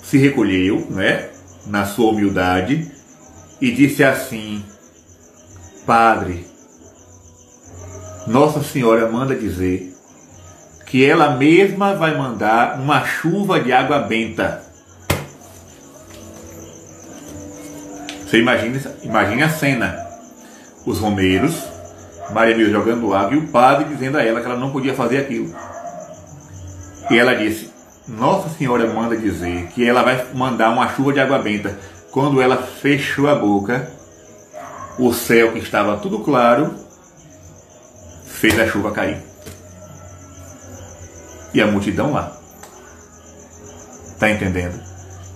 Speaker 1: se recolheu, né, na sua humildade, e disse assim: Padre, Nossa Senhora manda dizer que ela mesma vai mandar uma chuva de água benta. Você imagine a cena. Os romeiros, Maria Milza jogando água e o padre dizendo a ela que ela não podia fazer aquilo. E ela disse: Nossa Senhora manda dizer que ela vai mandar uma chuva de água benta. Quando ela fechou a boca, o céu, que estava tudo claro, fez a chuva cair. E a multidão lá. Tá entendendo?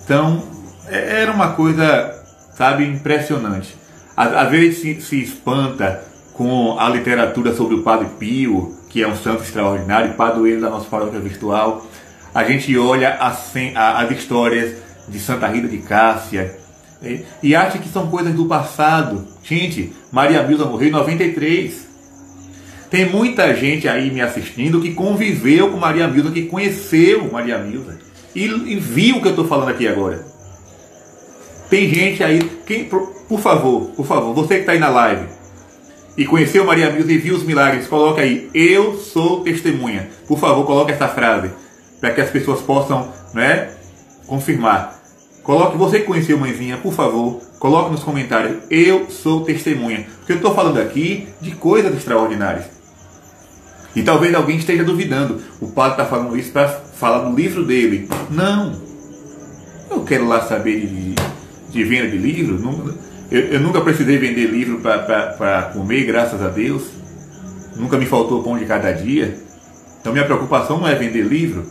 Speaker 1: Então, era uma coisa, sabe, impressionante. Às vezes se espanta com a literatura sobre o Padre Pio, que é um santo extraordinário, padroeiro da nossa paróquia virtual. A gente olha as histórias de Santa Rita de Cássia e acha que são coisas do passado. Gente, Maria Milza morreu em 93. Tem muita gente aí me assistindo que conviveu com Maria Milza, que conheceu Maria Milza e viu o que eu estou falando aqui agora. Tem gente aí, por favor, você que está aí na live e conheceu Maria Milza e viu os milagres, coloca aí: eu sou testemunha. Por favor, coloque essa frase para que as pessoas possam, né, confirmar. Coloque: você que conheceu mãezinha, por favor, coloque nos comentários: eu sou testemunha. Porque eu estou falando aqui de coisas extraordinárias. E talvez alguém esteja duvidando: o padre está falando isso para falar no livro dele. Não. Eu quero lá saber de venda de livro. Eu nunca precisei vender livro para comer, graças a Deus. Nunca me faltou pão de cada dia. Então minha preocupação não é vender livro.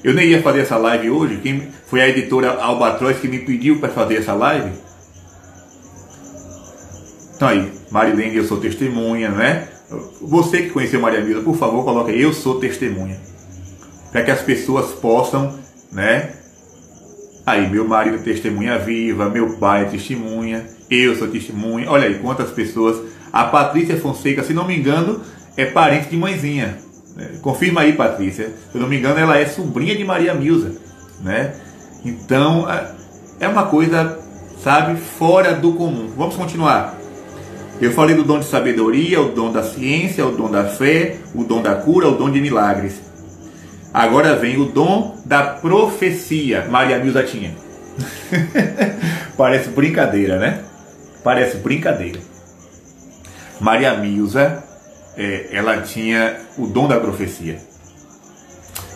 Speaker 1: Eu nem ia fazer essa live hoje. Quem foi a editora Albatroz que me pediu para fazer essa live. Então aí, Marilene, eu sou testemunha, né? Você que conheceu Maria Milza, por favor, coloque aí: eu sou testemunha. Para que as pessoas possam, né? Aí, meu marido é testemunha viva, meu pai é testemunha, eu sou testemunha. Olha aí quantas pessoas. A Patrícia Fonseca, se não me engano, é parente de mãezinha. Confirma aí, Patrícia. Se eu não me engano, ela é sobrinha de Maria Milza, né? Então, é uma coisa, sabe, fora do comum. Vamos continuar. Eu falei do dom de sabedoria, o dom da ciência, o dom da fé, o dom da cura, o dom de milagres. Agora vem o dom da profecia. Maria Milza tinha. Parece brincadeira, né? Parece brincadeira. Maria Milza, ela tinha o dom da profecia.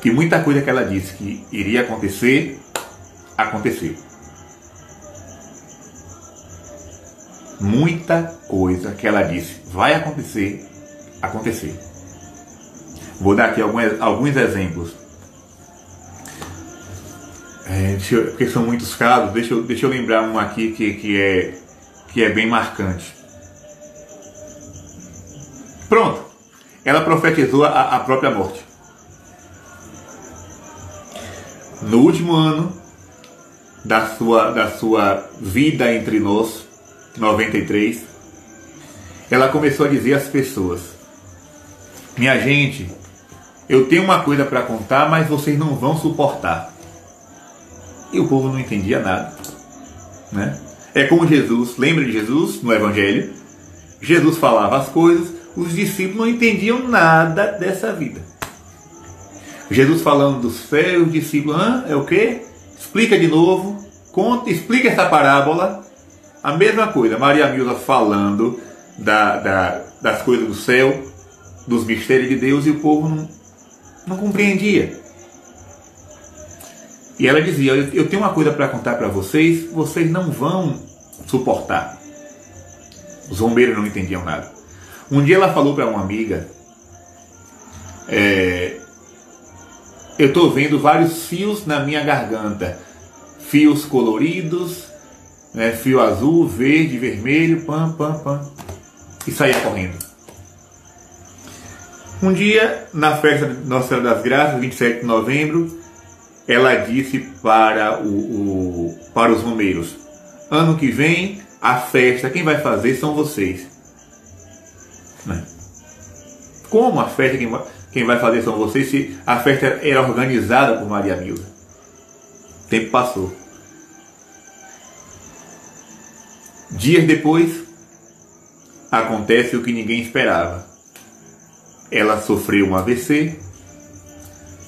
Speaker 1: Que muita coisa que ela disse que iria acontecer, aconteceu. Muita coisa que ela disse vai acontecer, aconteceu. Vou dar aqui alguns exemplos. Porque são muitos casos, deixa eu lembrar um aqui que é bem marcante. Pronto, ela profetizou a própria morte. No último ano da sua vida entre nós, 93, ela começou a dizer às pessoas: minha gente, eu tenho uma coisa para contar, mas vocês não vão suportar. E o povo não entendia nada, né? É como Jesus, lembra de Jesus no Evangelho? Jesus falava as coisas, os discípulos não entendiam nada dessa vida. Jesus falando do céu, os discípulos, é o quê? Explica de novo, conta, explica essa parábola. A mesma coisa, Maria Milza falando das coisas do céu, dos mistérios de Deus, e o povo não compreendia. E ela dizia: eu tenho uma coisa para contar para vocês, vocês não vão suportar. Os rombeiros não entendiam nada. Um dia ela falou para uma amiga: eu estou vendo vários fios na minha garganta, fios coloridos, né, fio azul, verde, vermelho, pam, e saía correndo. Um dia, na festa de Nossa Senhora das Graças, 27 de novembro, ela disse para os romeiros: ano que vem, a festa, quem vai fazer são vocês. Né? Como a festa, quem vai fazer são vocês, se a festa era organizada por Maria Milza? O tempo passou. Dias depois, acontece o que ninguém esperava. Ela sofreu um AVC,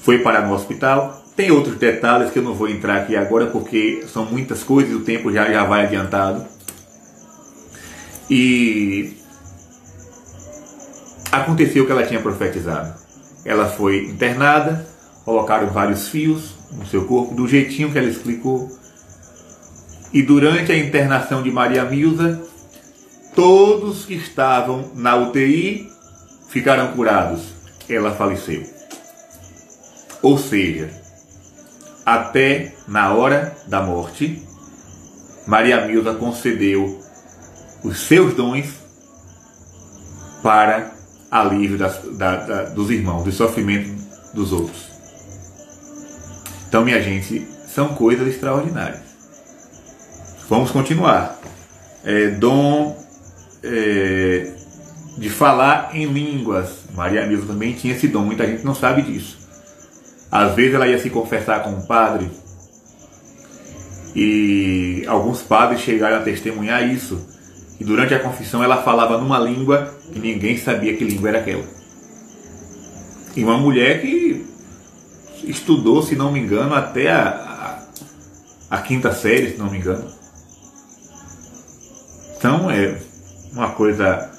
Speaker 1: foi parar no hospital. Tem outros detalhes que eu não vou entrar aqui agora, porque são muitas coisas e o tempo já vai adiantado. E aconteceu o que ela tinha profetizado. Ela foi internada, colocaram vários fios no seu corpo, do jeitinho que ela explicou. E durante a internação de Maria Milza, todos que estavam na UTI ficaram curados. Ela faleceu. Ou seja, até na hora da morte, Maria Milza concedeu os seus dons para alívio dos irmãos, do sofrimento dos outros. Então, minha gente, são coisas extraordinárias. Vamos continuar. Dom de falar em línguas. Maria Milza também tinha esse dom, muita gente não sabe disso. Às vezes ela ia se confessar com um padre e alguns padres chegaram a testemunhar isso. E durante a confissão ela falava numa língua que ninguém sabia que língua era aquela. E uma mulher que estudou, se não me engano, até a quinta série, se não me engano. Então é uma coisa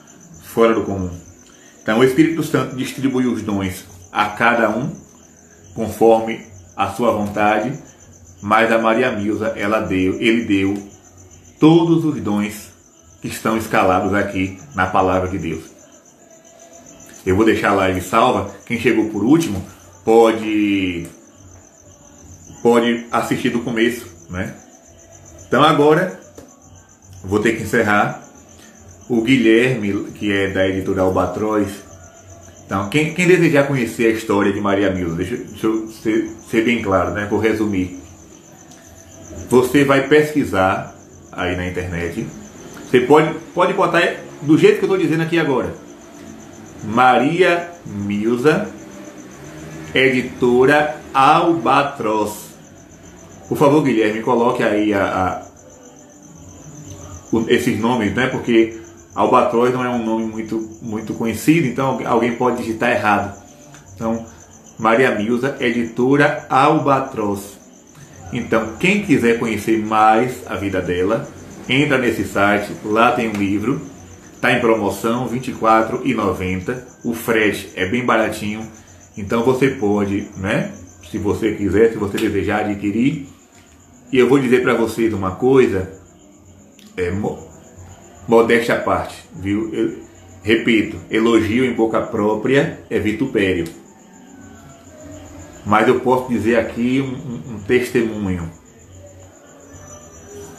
Speaker 1: fora do comum. Então o Espírito Santo distribui os dons a cada um, conforme a sua vontade, mas a Maria Milza, ele deu todos os dons que estão escalados aqui na Palavra de Deus. Eu vou deixar a live salva. Quem chegou por último pode assistir do começo, né? Então agora vou ter que encerrar. O Guilherme, que é da editora Albatroz. Então, quem desejar conhecer a história de Maria Milza, deixa eu ser bem claro, né? Vou resumir. Você vai pesquisar aí na internet. Você pode botar do jeito que eu estou dizendo aqui agora. Maria Milza, editora Albatroz. Por favor, Guilherme, coloque aí esses nomes, né? Porque Albatroz não é um nome muito conhecido, então alguém pode digitar errado. Então, Maria Milza, editora Albatroz. Então, quem quiser conhecer mais a vida dela, entra nesse site, lá tem um livro, está em promoção, R$ 24,90. O frete é bem baratinho, então você pode, né? Se você quiser, se você desejar adquirir. E eu vou dizer para vocês uma coisa, modéstia à parte, viu? Eu repito, elogio em boca própria é vitupério. Mas eu posso dizer aqui um testemunho.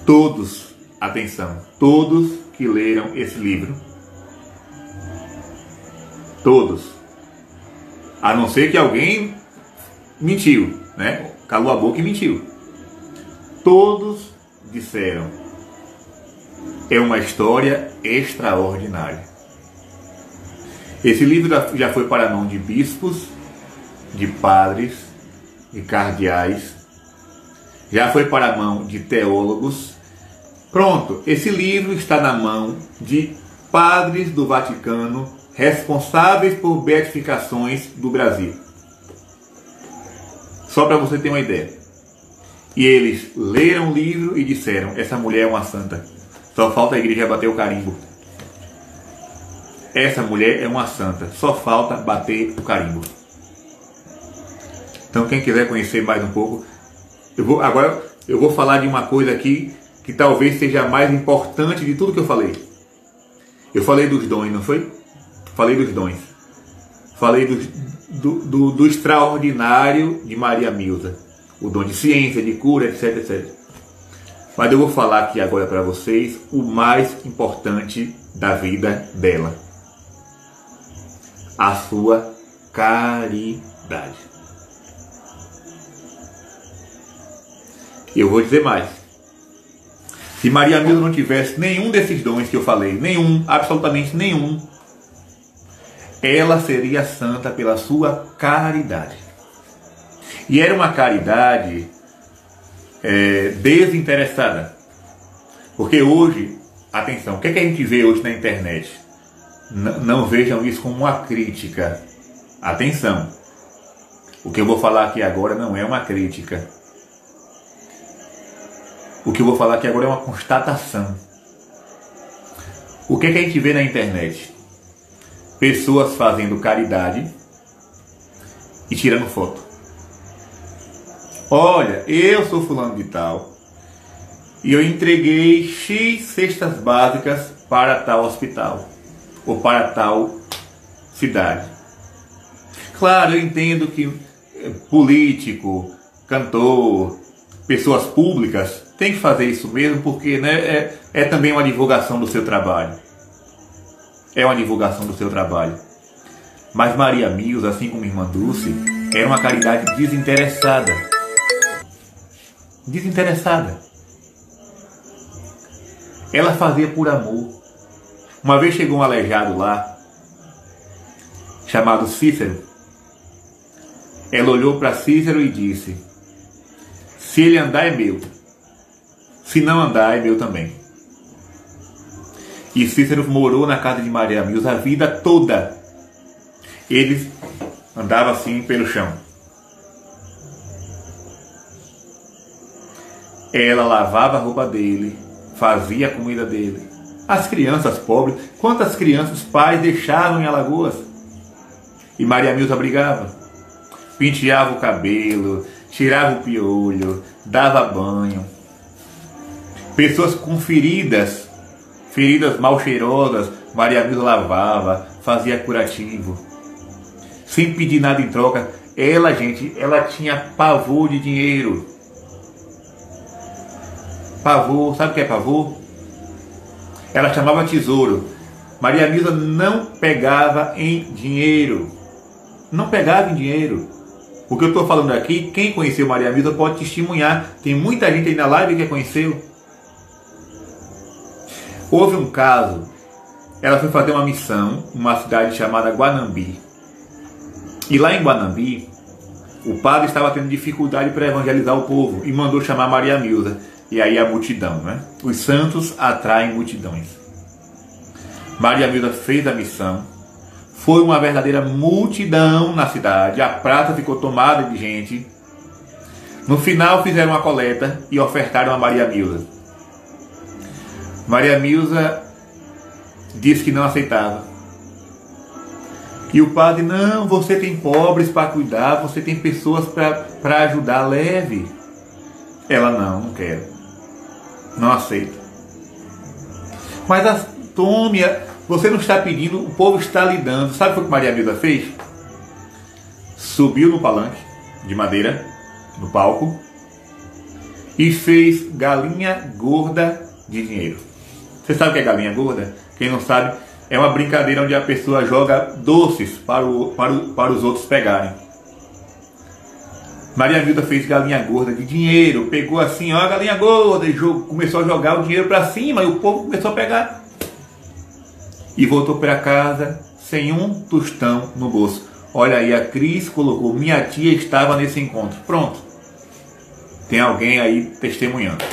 Speaker 1: Todos, atenção, todos que leram esse livro, todos, a não ser que alguém mentiu, né? Calou a boca e mentiu. Todos disseram: é uma história extraordinária. Esse livro já foi para a mão de bispos, de padres, de cardeais, já foi para a mão de teólogos. Pronto, esse livro está na mão de padres do Vaticano, responsáveis por beatificações do Brasil. Só para você ter uma ideia. E eles leram o livro e disseram: essa mulher é uma santa. Só falta a igreja bater o carimbo. Essa mulher é uma santa. Só falta bater o carimbo. Então quem quiser conhecer mais um pouco, agora eu vou falar de uma coisa aqui que talvez seja a mais importante de tudo que eu falei. Eu falei dos dons, não foi? Falei dos dons. Falei do extraordinário de Maria Milza. O dom de ciência, de cura, etc, etc. Mas eu vou falar aqui agora para vocês o mais importante da vida dela. A sua caridade. Eu vou dizer mais. Se Maria Milza não tivesse nenhum desses dons que eu falei, nenhum, absolutamente nenhum, ela seria santa pela sua caridade. E era uma caridade desinteressada. Porque hoje, atenção, o que é que a gente vê hoje na internet? Não vejam isso como uma crítica. Atenção. O que eu vou falar aqui agora não é uma crítica. O que eu vou falar aqui agora é uma constatação. O que é que a gente vê na internet? Pessoas fazendo caridade e tirando foto. Olha, eu sou fulano de tal e eu entreguei X cestas básicas para tal hospital ou para tal cidade. Claro, eu entendo que político, cantor, pessoas públicas têm que fazer isso mesmo, porque, né, é também uma divulgação do seu trabalho. É uma divulgação do seu trabalho. Mas Maria Milza, assim como irmã Dulce, era uma caridade desinteressada. Desinteressada. Ela fazia por amor. Uma vez chegou um aleijado lá, chamado Cícero. Ela olhou para Cícero e disse: se ele andar é meu, se não andar é meu também. E Cícero morou na casa de Maria Milza a vida toda. Ele andava assim pelo chão. Ela lavava a roupa dele, fazia a comida dele. As crianças pobres, quantas crianças os pais deixavam em Alagoas? E Maria Milza brigava. Penteava o cabelo, tirava o piolho, dava banho. Pessoas com feridas mal cheirosas, Maria Milza lavava, fazia curativo. Sem pedir nada em troca. Ela, gente, ela tinha pavor de dinheiro. Pavor, sabe o que é pavor? Ela chamava tesouro. Maria Milza não pegava em dinheiro. Não pegava em dinheiro. O que eu estou falando aqui, quem conheceu Maria Milza pode testemunhar. Tem muita gente aí na live que a conheceu. Houve um caso, ela foi fazer uma missão numa cidade chamada Guanambi. E lá em Guanambi, o padre estava tendo dificuldade para evangelizar o povo e mandou chamar Maria Milza. E aí a multidão, né? Os santos atraem multidões. Maria Milza fez a missão. Foi uma verdadeira multidão na cidade. A praça ficou tomada de gente. No final fizeram uma coleta e ofertaram a Maria Milza. Maria Milza disse que não aceitava. E o padre: não, você tem pobres para cuidar, você tem pessoas para ajudar, leve. Ela: não quero. Não aceita. Mas tome, você não está pedindo, o povo está lhe dando. Sabe o que Maria Milza fez? Subiu no palanque de madeira no palco e fez galinha gorda de dinheiro. Você sabe o que é galinha gorda? Quem não sabe, é uma brincadeira onde a pessoa joga doces para os outros pegarem. Maria Milda fez galinha gorda de dinheiro, pegou assim, ó, a galinha gorda, e começou a jogar o dinheiro para cima e o povo começou a pegar. E voltou para casa sem um tostão no bolso. Olha aí, a Cris colocou, minha tia estava nesse encontro. Pronto. Tem alguém aí testemunhando.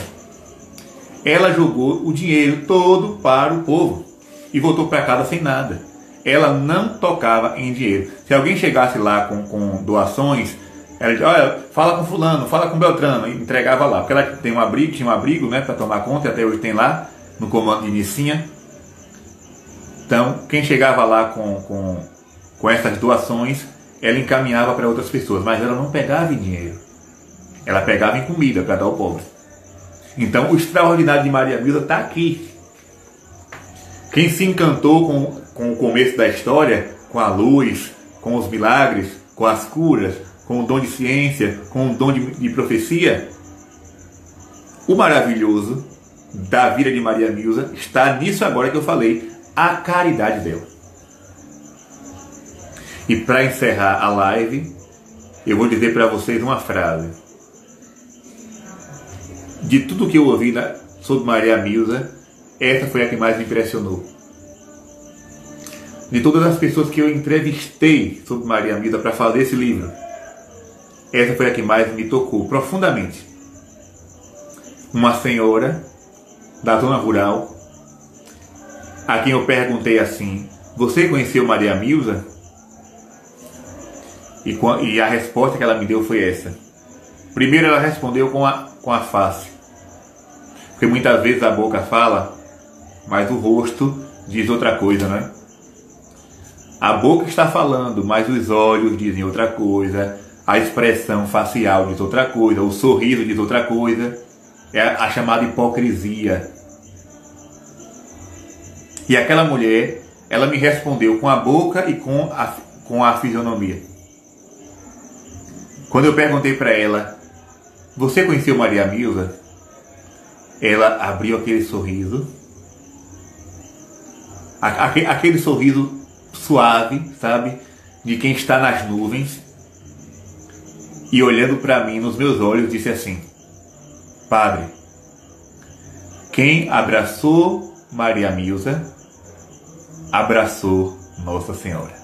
Speaker 1: Ela jogou o dinheiro todo para o povo e voltou para casa sem nada. Ela não tocava em dinheiro. Se alguém chegasse lá com doações, ela dizia, olha, fala com fulano, fala com Beltrano, e entregava lá. Porque ela tinha um abrigo, né, para tomar conta, e até hoje tem lá, no comando de Nicinha. Então, quem chegava lá com essas doações, ela encaminhava para outras pessoas, mas ela não pegava em dinheiro. Ela pegava em comida para dar ao pobre. Então, o extraordinário de Maria Milda está aqui. Quem se encantou com o começo da história, com a luz, com os milagres, com as curas, com o dom de ciência, com o dom de profecia, o maravilhoso da vida de Maria Milda está nisso agora que eu falei, a caridade dela. E para encerrar a live, eu vou dizer para vocês uma frase. De tudo que eu ouvi sobre Maria Milda, essa foi a que mais me impressionou. De todas as pessoas que eu entrevistei sobre Maria Milda para fazer esse livro, essa foi a que mais me tocou profundamente. Uma senhora da zona rural, a quem eu perguntei assim, você conheceu Maria Milda? E a resposta que ela me deu foi essa. Primeiro ela respondeu com a face. Porque muitas vezes a boca fala, mas o rosto diz outra coisa, né? A boca está falando, mas os olhos dizem outra coisa, a expressão facial diz outra coisa, o sorriso diz outra coisa. É a chamada hipocrisia. E aquela mulher, ela me respondeu com a boca e com a fisionomia. Quando eu perguntei para ela, você conheceu Maria Milda? Ela abriu aquele sorriso, aquele sorriso suave, sabe? De quem está nas nuvens. E olhando para mim nos meus olhos, disse assim, Padre, quem abraçou Maria Milda, abraçou Nossa Senhora.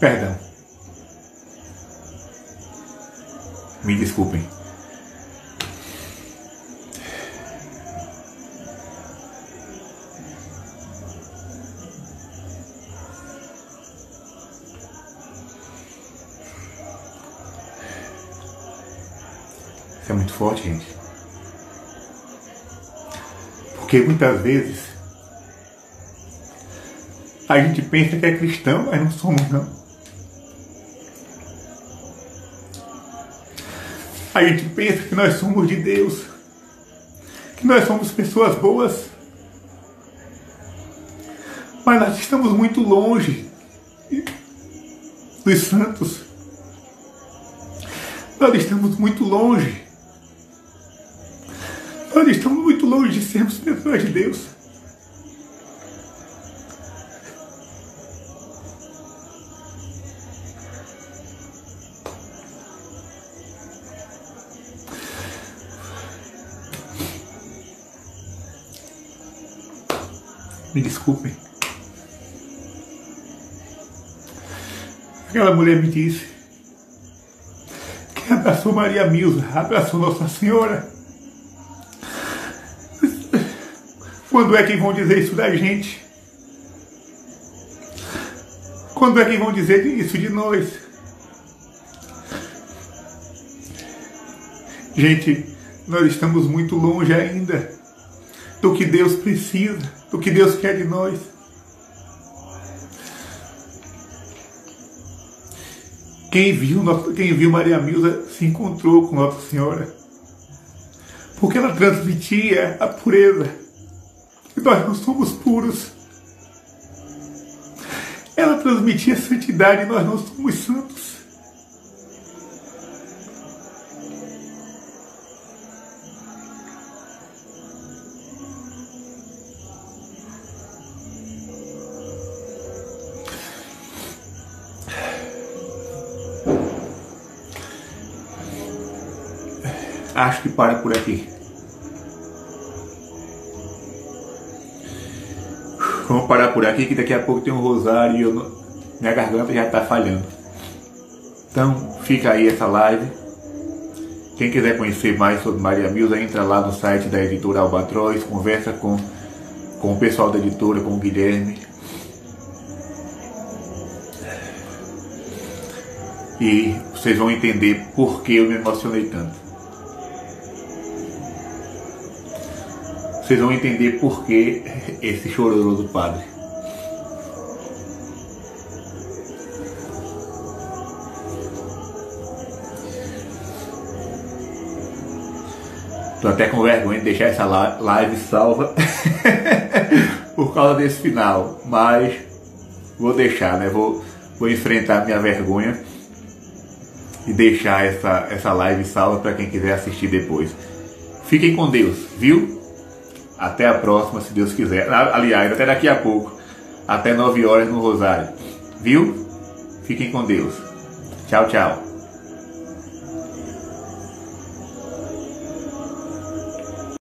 Speaker 1: Perdão. Me desculpem. Isso é muito forte, gente. Porque muitas vezes a gente pensa que é cristão, mas não somos, não. A gente pensa que nós somos de Deus, que nós somos pessoas boas, mas nós estamos muito longe dos santos. Nós estamos muito longe. Nós estamos muito longe de sermos pessoas de Deus. Me desculpem. Aquela mulher me disse: quem abraçou Maria Milza, abraçou Nossa Senhora. Quando é que vão dizer isso da gente? Quando é que vão dizer isso de nós? Gente, nós estamos muito longe ainda do que Deus precisa, do que Deus quer de nós. Quem viu Maria Milza se encontrou com Nossa Senhora, porque ela transmitia a pureza, e nós não somos puros. Ela transmitia a santidade, e nós não somos santos. Acho que para por aqui. Vamos parar por aqui, que daqui a pouco tem um rosário e minha garganta já está falhando. Então, fica aí essa live. Quem quiser conhecer mais sobre Maria Milza, entra lá no site da editora Albatroz, conversa com o pessoal da editora, com o Guilherme. E vocês vão entender por que eu me emocionei tanto. Vocês vão entender por que esse chororô do padre. Tô até com vergonha de deixar essa live salva por causa desse final, mas vou deixar, né? Vou enfrentar minha vergonha e deixar essa live salva para quem quiser assistir depois. Fiquem com Deus, viu? Até a próxima, se Deus quiser. Aliás, até daqui a pouco. Até 9 horas no Rosário. Viu? Fiquem com Deus. Tchau, tchau.